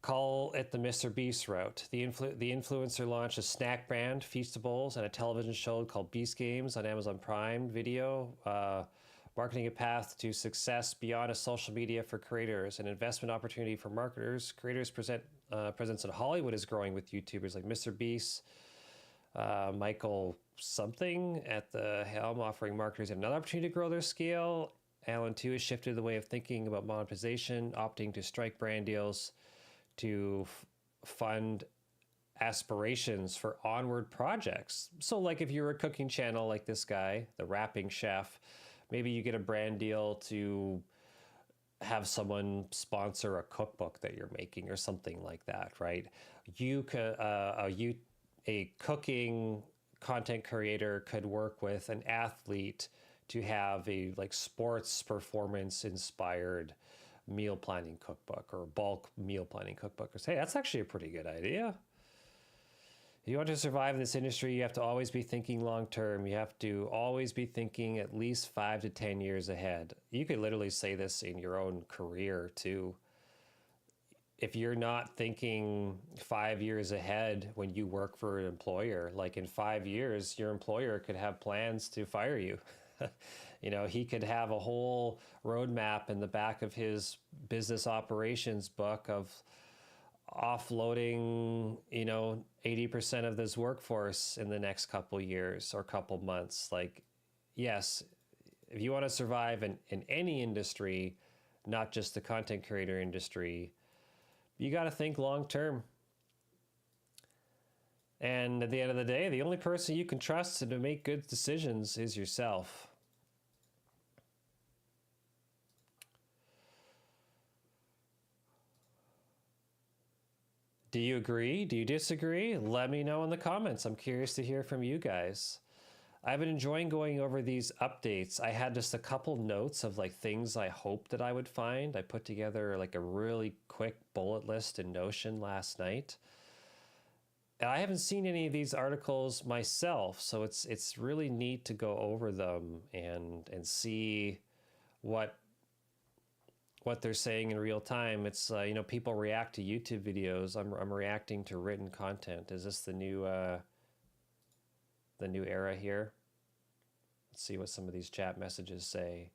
Call it the Mr. Beast route. The influencer launched a snack brand, Feastables, and a television show called Beast Games on Amazon Prime Video, marketing a path to success beyond a social media for creators, an investment opportunity for marketers. Creators presence in Hollywood is growing with YouTubers like Mr. Beast, Michael something at the helm, offering marketers another opportunity to grow their scale. Alan too has shifted the way of thinking about monetization, opting to strike brand deals to fund aspirations for onward projects. So like if you're a cooking channel like this guy, the rapping chef, maybe you get a brand deal to have someone sponsor a cookbook that you're making or something like that, right? You could a cooking content creator could work with an athlete to have a like sports performance inspired meal planning cookbook or bulk meal planning cookbook. Or say, hey, that's actually a pretty good idea. If you want to survive in this industry, you have to always be thinking long term. You have to always be thinking at least 5 to 10 years ahead. You could literally say this in your own career too. If you're not thinking 5 years ahead when you work for an employer, like in 5 years, your employer could have plans to fire you. You know, he could have a whole roadmap in the back of his business operations book of offloading, 80% of this workforce in the next couple years or couple months. Like, yes, if you want to survive in any industry, not just the content creator industry, you got to think long term. And at the end of the day, the only person you can trust to make good decisions is yourself. Do you agree? Do you disagree? Let me know in the comments. I'm curious to hear from you guys. I've been enjoying going over these updates. I had just a couple notes of like things I hoped that I would find. I put together like a really quick bullet list in Notion last night. And I haven't seen any of these articles myself, so it's really neat to go over them and see what they're saying in real time. It's people react to YouTube videos. I'm reacting to written content. Is this the new era here? Let's see what some of these chat messages say.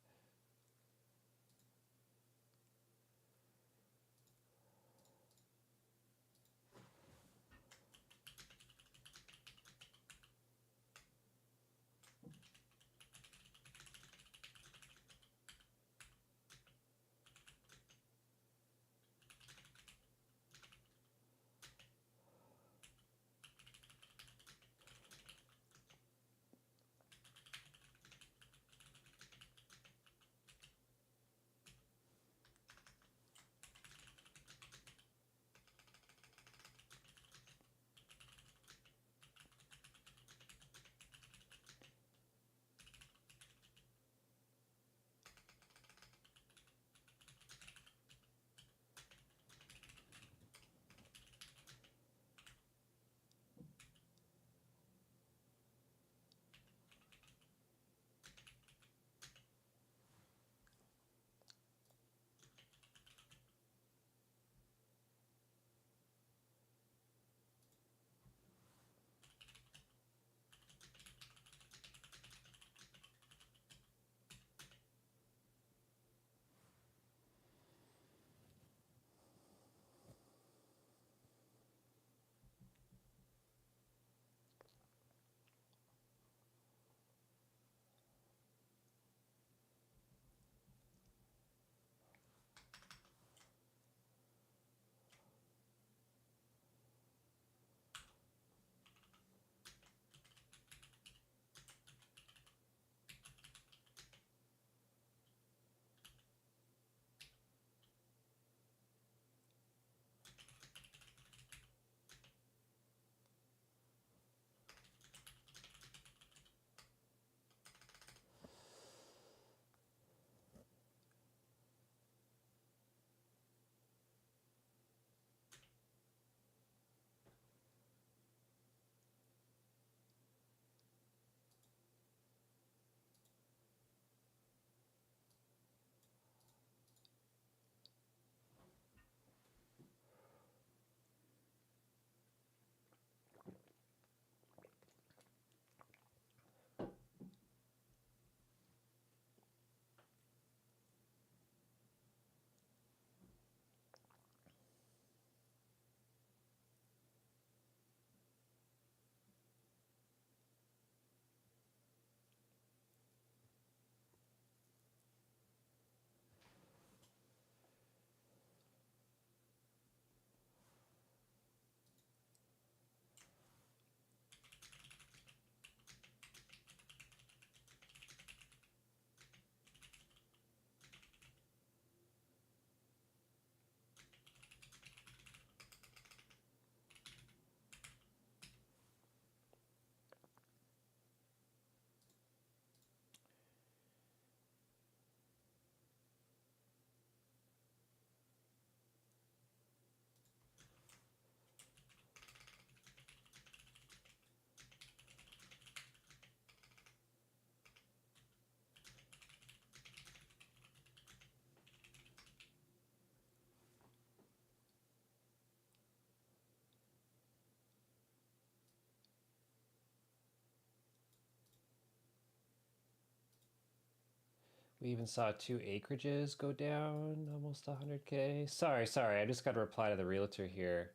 We even saw 2 acreages go down almost 100K. Sorry. I just got a reply to the realtor here.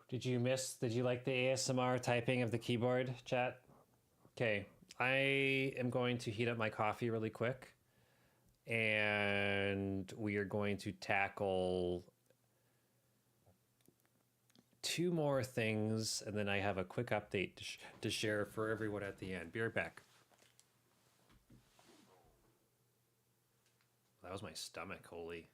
Did you like the ASMR typing of the keyboard, chat? Okay, I am going to heat up my coffee really quick, and we are going to tackle 2 more things, and then I have a quick update to share for everyone at the end. Be right back. That was my stomach, holy.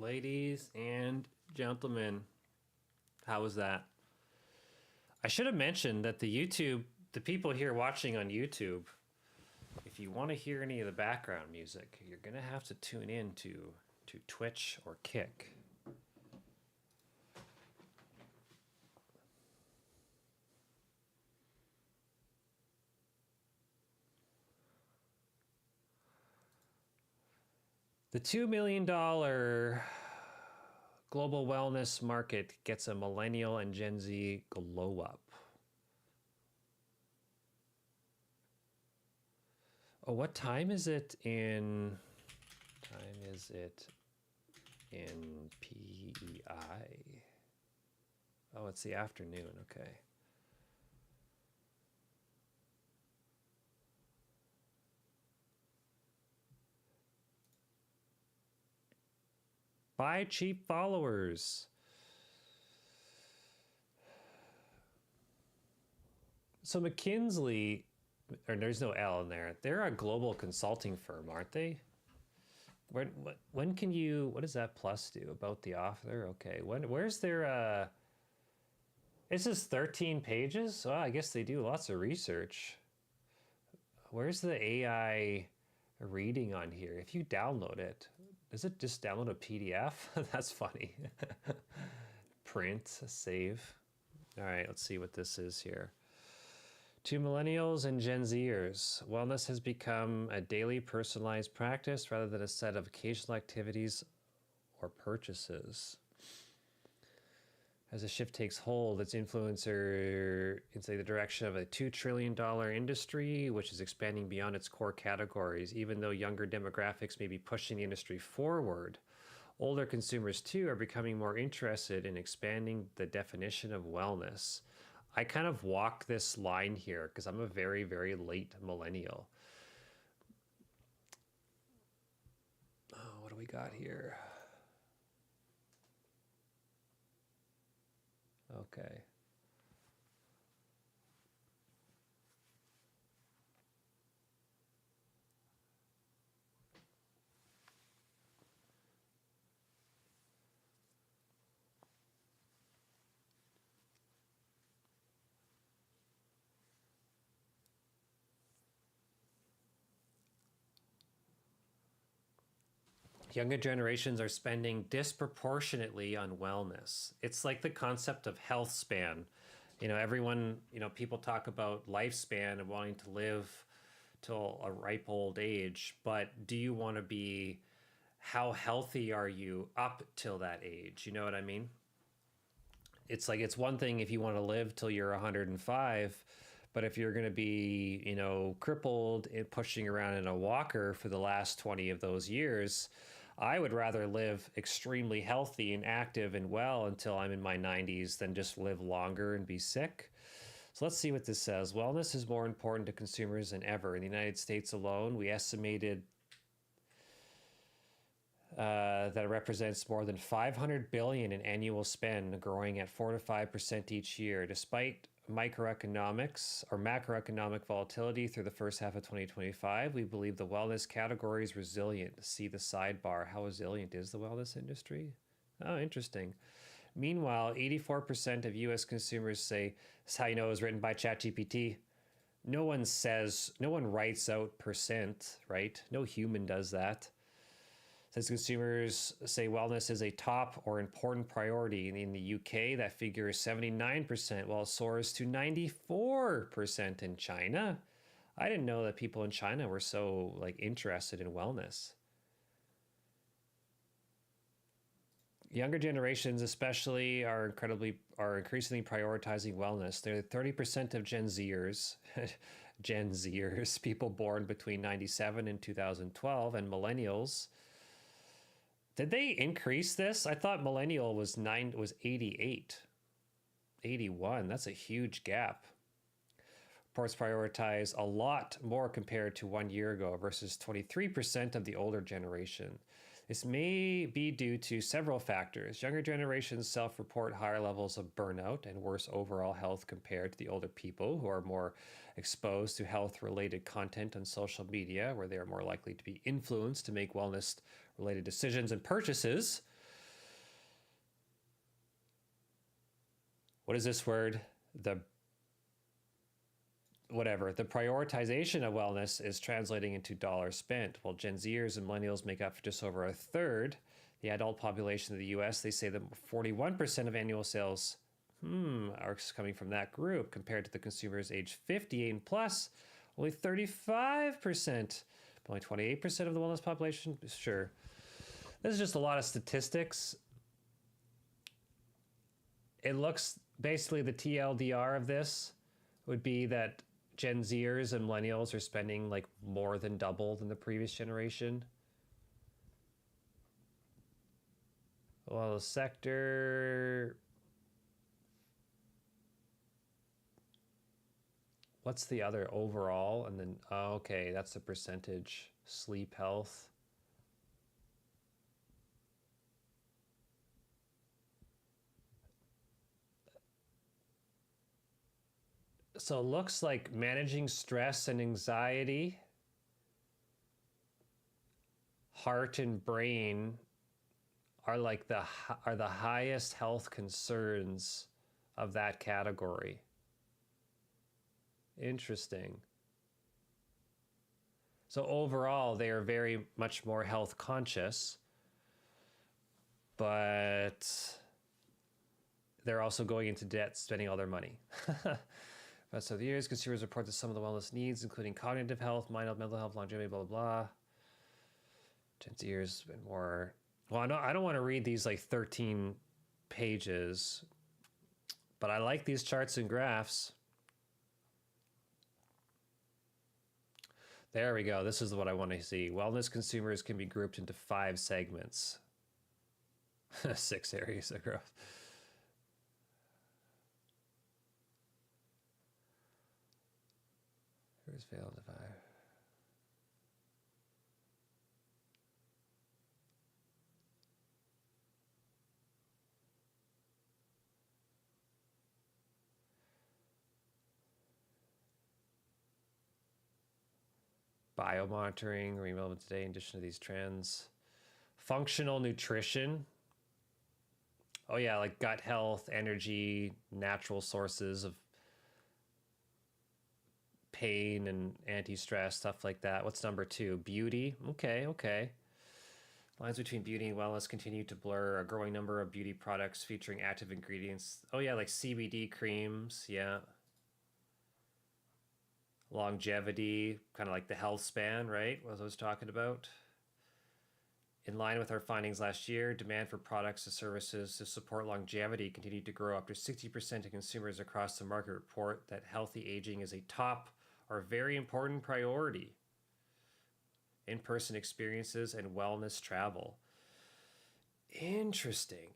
Ladies and gentlemen, how was that? I should have mentioned that the people here watching on YouTube, if you want to hear any of the background music, you're going to have to tune in to Twitch or Kick. The $2 million global wellness market gets a millennial and Gen Z glow up. Oh, what time is it in? Time is it in PEI? Oh, it's the afternoon. Okay. Buy cheap followers. So McKinsey, or there's no L in there. They're a global consulting firm, aren't they? When can you? What does that plus do about the author? Okay, where's their? This is 13 pages. Oh, I guess they do lots of research. Where's the AI reading on here? If you download it, does it just download a PDF? That's funny. Print, save. All right, let's see what this is here. To millennials and Gen Zers, wellness has become a daily personalized practice rather than a set of occasional activities or purchases. As the shift takes hold, its influencer into the direction of a $2 trillion industry, which is expanding beyond its core categories. Even though younger demographics may be pushing the industry forward, older consumers too are becoming more interested in expanding the definition of wellness. I kind of walk this line here because I'm a very, very late millennial. Oh, what do we got here? Okay. Younger generations are spending disproportionately on wellness. It's like the concept of health span. Everyone, people talk about lifespan and wanting to live till a ripe old age, but do you want to be, how healthy are you up till that age? You know what I mean? It's like, it's one thing if you want to live till you're 105, but if you're going to be, crippled and pushing around in a walker for the last 20 of those years, I would rather live extremely healthy and active and well until I'm in my 90s than just live longer and be sick. So let's see what this says. Wellness is more important to consumers than ever. In the United States alone, we estimated that it represents more than $500 billion in annual spend, growing at 4 to 5% each year. Despite microeconomics or macroeconomic volatility through the first half of 2025, we believe the wellness category is resilient. See the sidebar. How resilient is the wellness industry? Oh, interesting. Meanwhile, 84% of US consumers say, this is how you know it was written by ChatGPT. No one writes out percent, right? No human does that. Says consumers say wellness is a top or important priority. In the UK, that figure is 79%, while it soars to 94% in China. I didn't know that people in China were so interested in wellness. Younger generations especially are increasingly prioritizing wellness. They're 30% of Gen Zers, Gen Zers, people born between 97 and 2012, and millennials. Did they increase this? I thought millennial was 88, 81. That's a huge gap. Reports prioritize a lot more compared to 1 year ago versus 23% of the older generation. This may be due to several factors. Younger generations self-report higher levels of burnout and worse overall health compared to the older people who are more exposed to health-related content on social media, where they are more likely to be influenced to make wellness-related decisions and purchases. what is this word? The prioritization of wellness is translating into dollars spent. While Gen Zers and millennials make up for just over a third, the adult population of the US, they say that 41% of annual sales are coming from that group compared to the consumers age 58 and plus, only 35%, only 28% of the wellness population. Sure. This is just a lot of statistics. It looks basically the TLDR of this would be that Gen Zers and millennials are spending like more than double than the previous generation. Well, the sector. What's the other overall? And then, oh, okay, that's the percentage. Sleep health. So it looks like managing stress and anxiety, heart and brain are like the highest health concerns of that category. Interesting. So overall, they are very much more health conscious, but they're also going into debt, spending all their money. Rest of the years, consumers report that some of the wellness needs, including cognitive health, mental health, longevity, blah, blah, blah. Gen Zers been more. Well, I don't want to read these like 13 pages, but I like these charts and graphs. There we go. This is what I want to see. Wellness consumers can be grouped into 5 segments. 6 areas of growth. Here's failed to 5. Biomonitoring, relevant today in addition to these trends. Functional nutrition. Oh yeah, like gut health, energy, natural sources of pain and anti-stress, stuff like that. What's number 2? Beauty. Okay. Lines between beauty and wellness continue to blur. A growing number of beauty products featuring active ingredients. Oh yeah, like CBD creams. Yeah. Longevity, kind of like the health span, right? What I was talking about. In line with our findings last year, demand for products and services to support longevity continued to grow. Up to 60% of consumers across the market report that healthy aging is a top or very important priority. In-person experiences and wellness travel. Interesting.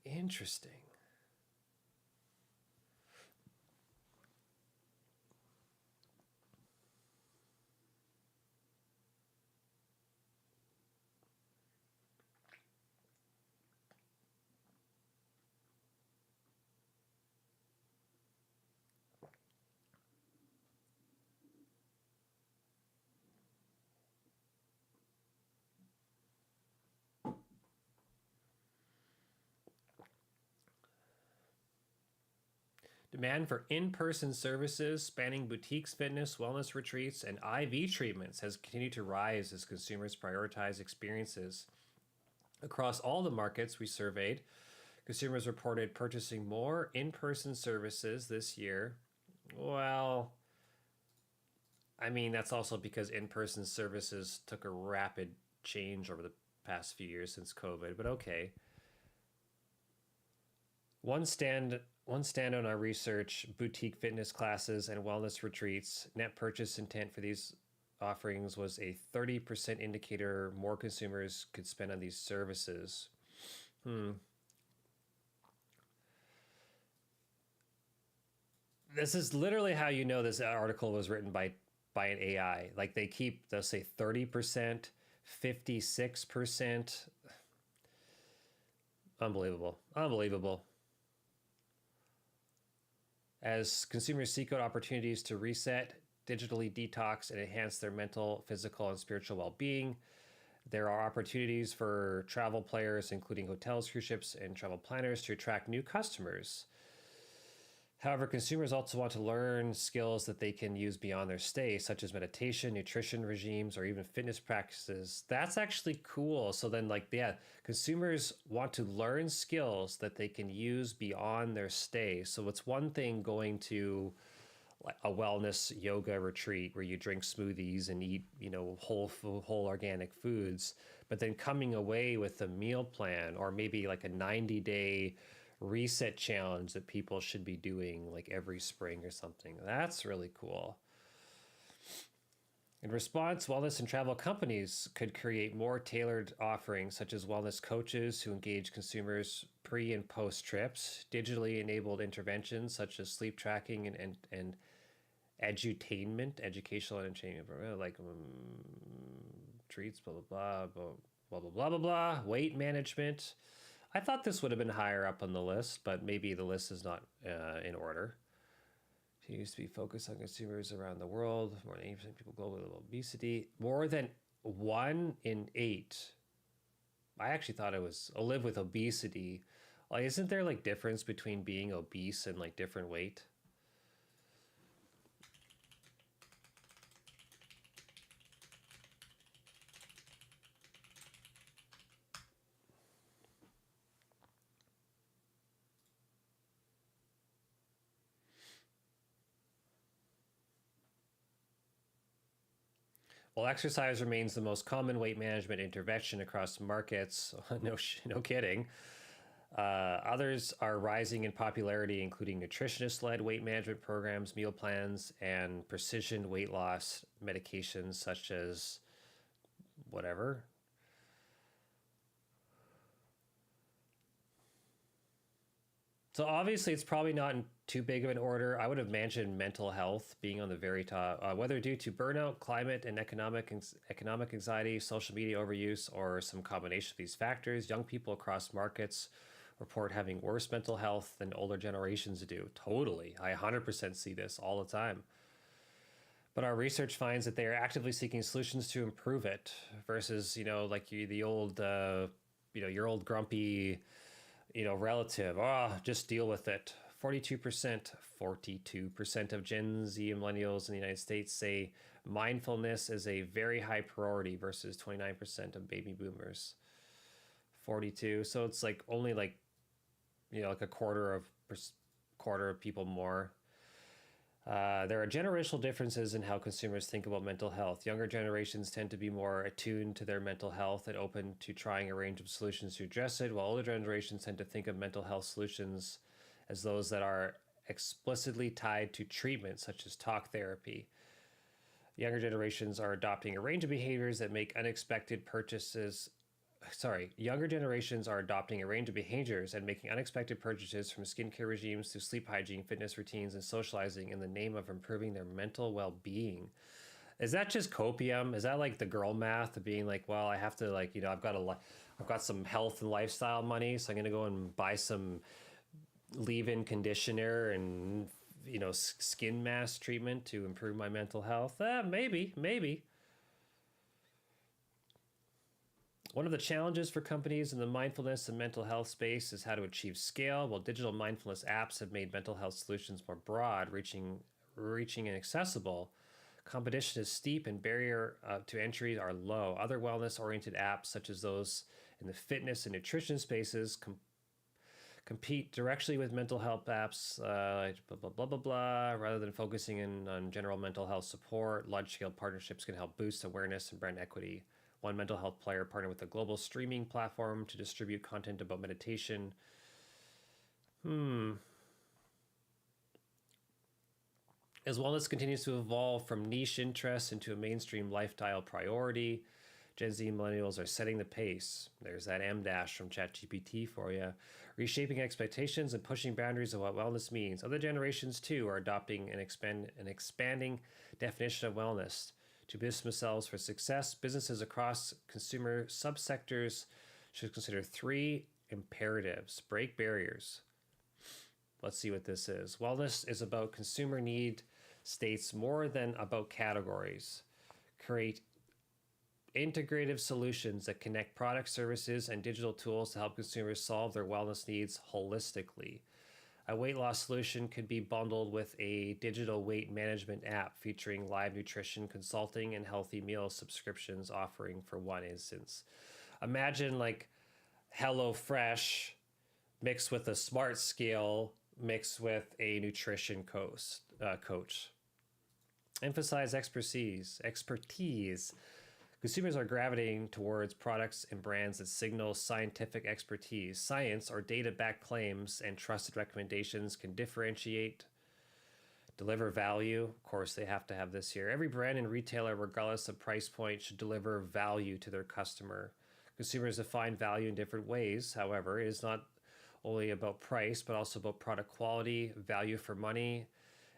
Demand for in-person services spanning boutiques, fitness, wellness retreats, and IV treatments has continued to rise as consumers prioritize experiences. Across all the markets we surveyed, consumers reported purchasing more in-person services this year. Well, I mean, that's also because in-person services took a rapid change over the past few years since COVID, but okay. One stand on our research, boutique fitness classes and wellness retreats, net purchase intent for these offerings was a 30% indicator more consumers could spend on these services. This is literally how you know this article was written by an AI. Like they'll say 30%, 56%. Unbelievable. As consumers seek out opportunities to reset, digitally detox, and enhance their mental, physical, and spiritual well-being, there are opportunities for travel players, including hotels, cruise ships, and travel planners, to attract new customers. However, consumers also want to learn skills that they can use beyond their stay, such as meditation, nutrition regimes, or even fitness practices. That's actually cool. So then, like, yeah, consumers want to learn skills that they can use beyond their stay. So it's one thing going to like a wellness yoga retreat where you drink smoothies and eat, whole organic foods, but then coming away with a meal plan or maybe like a 90-day reset challenge that people should be doing like every spring or something. That's really cool. In response, wellness and travel companies could create more tailored offerings, such as wellness coaches who engage consumers pre and post trips, digitally enabled interventions such as sleep tracking and edutainment, educational entertainment, like treats, blah, blah, blah, blah, blah, blah, blah, blah, weight management. I thought this would have been higher up on the list, but maybe the list is not in order. It used to be focused on consumers around the world. More than 80% of people globally with obesity. More than 1 in 8. I actually thought it was live with obesity. Like, isn't there like difference between being obese and like different weight? While exercise remains the most common weight management intervention across markets, no kidding. Others are rising in popularity, including nutritionist-led weight management programs, meal plans, and precision weight loss medications such as whatever. So obviously, it's probably not in too big of an order. I would have mentioned mental health being on the very top, whether due to burnout, climate, and economic anxiety, social media overuse, or some combination of these factors. Young people across markets report having worse mental health than older generations do. Totally, I 100% see this all the time. But our research finds that they are actively seeking solutions to improve it, versus like the old, your old grumpy relative, just deal with it. 42% of Gen Z and millennials in the United States say mindfulness is a very high priority versus 29% of baby boomers. 42. So it's like only like, like a quarter of people more. There are generational differences in how consumers think about mental health. Younger generations tend to be more attuned to their mental health and open to trying a range of solutions to address it, while older generations tend to think of mental health solutions as those that are explicitly tied to treatment, such as talk therapy. Younger generations are adopting a range of behaviors that make unexpected purchases. Younger generations are adopting a range of behaviors and making unexpected purchases, from skincare regimes to sleep hygiene, fitness routines, and socializing, in the name of improving their mental well-being. Is that just copium? Is that like the girl math of being like, well, I have to I've got some health and lifestyle money, so I'm gonna go and buy some leave-in conditioner and skin mask treatment to improve my mental health? Maybe. One of the challenges for companies in the mindfulness and mental health space is how to achieve scale. While digital mindfulness apps have made mental health solutions more broad, reaching and accessible, competition is steep and barrier to entry are low. Other wellness-oriented apps, such as those in the fitness and nutrition spaces, compete directly with mental health apps, blah, blah, blah, blah, blah. Rather than focusing on general mental health support, large-scale partnerships can help boost awareness and brand equity. One mental health player partnered with a global streaming platform to distribute content about meditation. As wellness continues to evolve from niche interests into a mainstream lifestyle priority, Gen Z and millennials are setting the pace. There's that M dash from ChatGPT for you. Reshaping expectations and pushing boundaries of what wellness means. Other generations, too, are adopting an expanding definition of wellness. To position themselves for success, businesses across consumer subsectors should consider 3 imperatives. Break barriers. Let's see what this is. Wellness is about consumer need states more than about categories. Create integrative solutions that connect products, services, and digital tools to help consumers solve their wellness needs holistically. A weight loss solution could be bundled with a digital weight management app featuring live nutrition consulting and healthy meal subscriptions offering for one instance. Imagine like HelloFresh mixed with a smart scale mixed with a nutrition coach. Emphasize expertise. Consumers are gravitating towards products and brands that signal scientific expertise. Science or data-backed claims and trusted recommendations can differentiate, deliver value. Of course, they have to have this here. Every brand and retailer, regardless of price point, should deliver value to their customer. Consumers define value in different ways. However, it is not only about price, but also about product quality, value for money,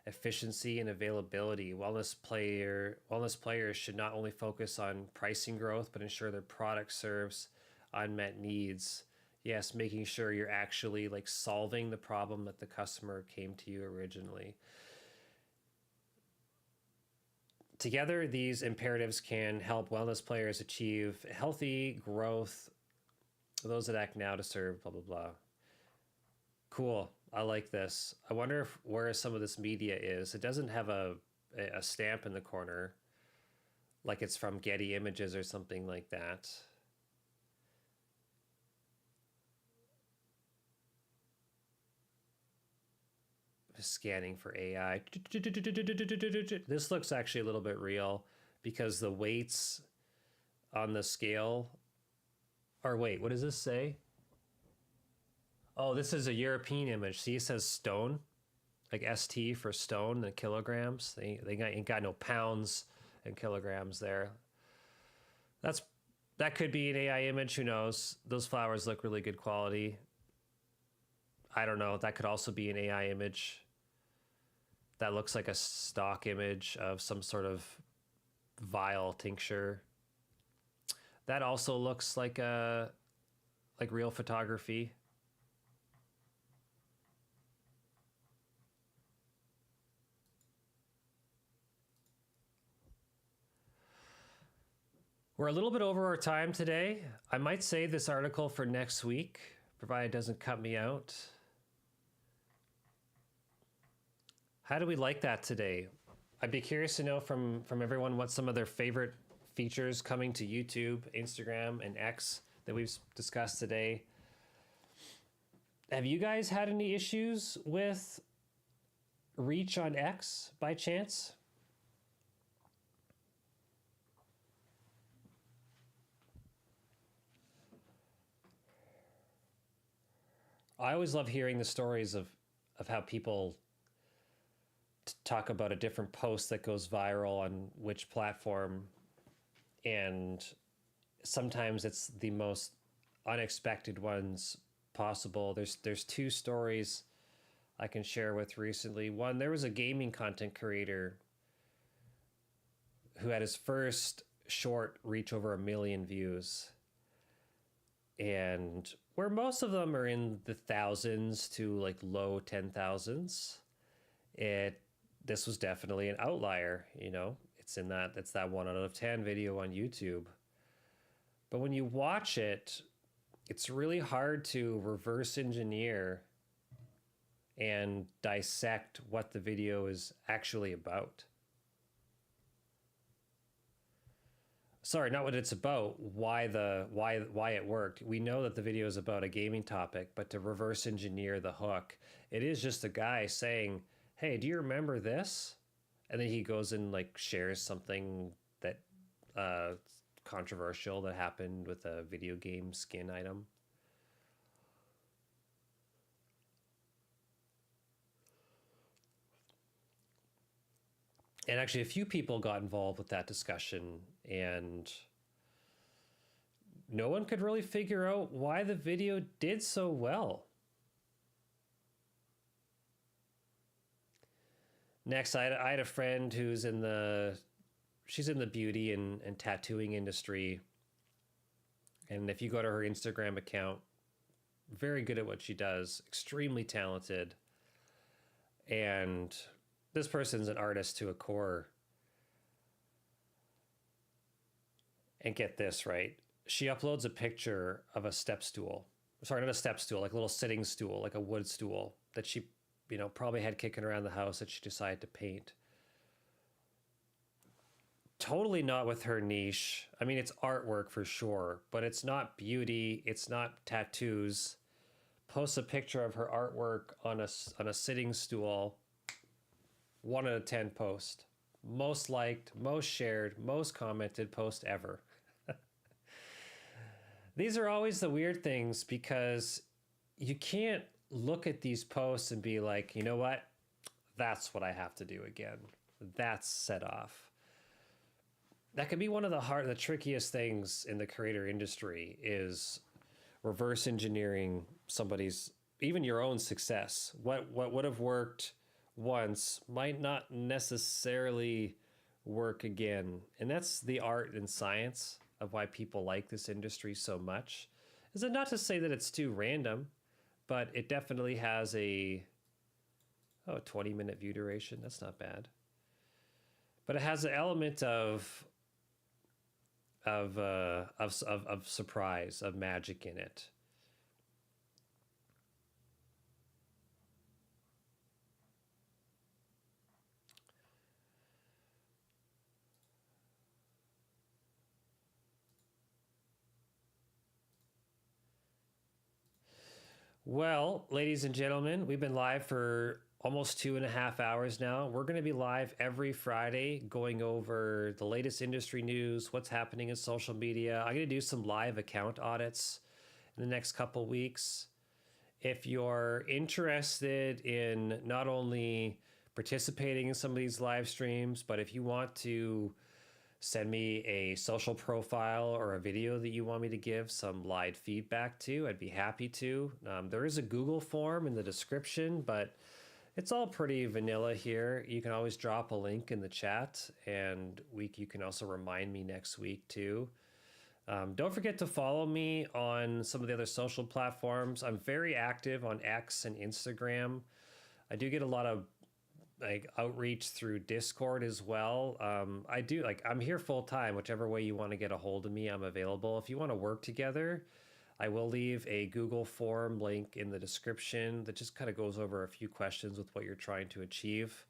efficiency, and availability. Wellness players should not only focus on pricing growth, but ensure their product serves unmet needs. Yes, making sure you're actually like solving the problem that the customer came to you originally. Together, these imperatives can help wellness players achieve healthy growth. Those that act now to serve, blah, blah, blah. Cool. I like this. I wonder where some of this media is. It doesn't have a stamp in the corner, like it's from Getty Images or something like that. Scanning for AI. This looks actually a little bit real because the weights on the scale are, wait, what does this say? Oh, this is a European image. See, it says stone, like ST for stone, the kilograms. They ain't got no pounds and kilograms there. That could be an AI image. Who knows? Those flowers look really good quality. I don't know. That could also be an AI image. That looks like a stock image of some sort of vial tincture. That also looks like real photography. We're a little bit over our time today. I might save this article for next week, provided it doesn't cut me out. How do we like that today? I'd be curious to know from everyone what some of their favorite features coming to YouTube, Instagram, and X that we've discussed today. Have you guys had any issues with reach on X by chance? I always love hearing the stories of how people talk about a different post that goes viral on which platform, and sometimes it's the most unexpected ones possible. There's two stories I can share with recently. One, there was a gaming content creator who had his first short reach over 1 million views, and where most of them are in the thousands to like low 10,000s, this was definitely an outlier. You know, it's that 1 out of 10 video on YouTube. But when you watch it, it's really hard to reverse engineer and dissect what the video is actually about. Sorry, not what it's about, why it worked. We know that the video is about a gaming topic, but to reverse engineer the hook, it is just a guy saying, "Hey, do you remember this?" And then he goes and like shares something that controversial that happened with a video game skin item. And actually, a few people got involved with that discussion, and no one could really figure out why the video did so well. Next, I had a friend who's she's in the beauty and tattooing industry. And if you go to her Instagram account, very good at what she does, extremely talented. And this person's an artist to a core. And get this, right? She uploads a picture of a step stool. Sorry, not a step stool, like a little sitting stool, like a wood stool that she probably had kicking around the house that she decided to paint. Totally not with her niche. I mean, it's artwork for sure, but it's not beauty. It's not tattoos. Posts a picture of her artwork on a sitting stool. 1 out of 10 post. Most liked, most shared, most commented post ever. These are always the weird things because you can't look at these posts and be like, you know what? That's what I have to do again. That's set off. That can be one of the trickiest things in the creator industry is reverse engineering somebody's, even your own success. What would have worked once might not necessarily work again. And that's the art and science of why people like this industry so much. Is it not to say that it's too random, but it definitely has a 20-minute view duration. That's not bad. But it has an element of surprise, of magic in it. Well, ladies and gentlemen, we've been live for almost 2.5 hours now. We're going to be live every Friday going over the latest industry news, what's happening in social media. I'm going to do some live account audits in the next couple weeks. If you're interested in not only participating in some of these live streams, but if you want to send me a social profile or a video that you want me to give some live feedback to, I'd be happy to. There is a Google form in the description, but it's all pretty vanilla here. You can always drop a link in the chat, and you can also remind me next week too. Don't forget to follow me on some of the other social platforms. I'm very active on X and Instagram. I do get a lot of outreach through Discord as well. I'm here full time. Whichever way you want to get a hold of me, I'm available. If you want to work together, I will leave a Google form link in the description that just kind of goes over a few questions with what you're trying to achieve.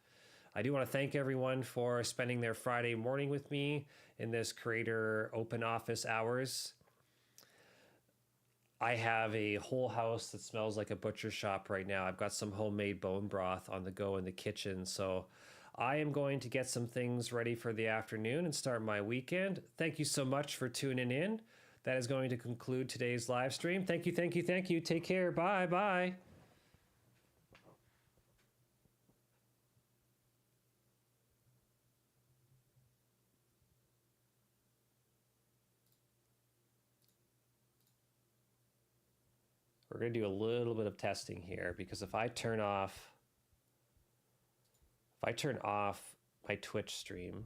I do want to thank everyone for spending their Friday morning with me in this creator open office hours. I have a whole house that smells like a butcher shop right now. I've got some homemade bone broth on the go in the kitchen. So I am going to get some things ready for the afternoon and start my weekend. Thank you so much for tuning in. That is going to conclude today's live stream. Thank you, thank you, thank you. Take care. Bye, bye. We're going to do a little bit of testing here because if I turn off my Twitch stream,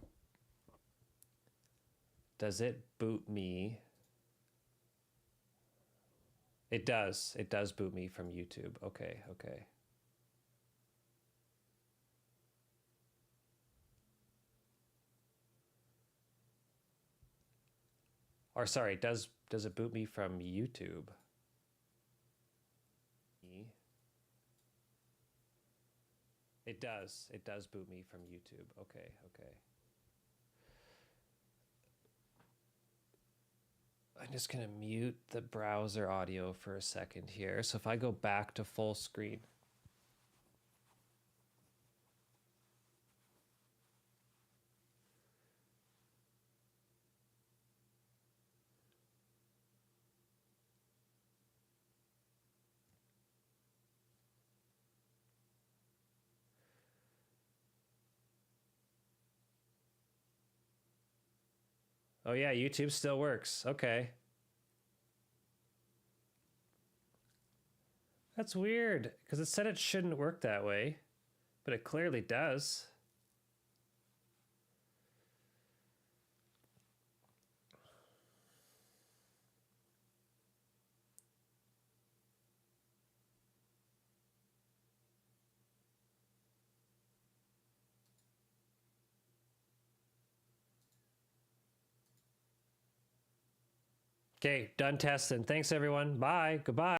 does it boot me? It does. It does boot me from YouTube. Okay, okay. Or sorry, does it boot me from YouTube? It does. It does boot me from YouTube. Okay, okay. I'm just going to mute the browser audio for a second here. So if I go back to full screen. Oh yeah, YouTube still works. Okay. That's weird, because it said it shouldn't work that way, but it clearly does. Okay, done testing. Thanks everyone. Bye. Goodbye.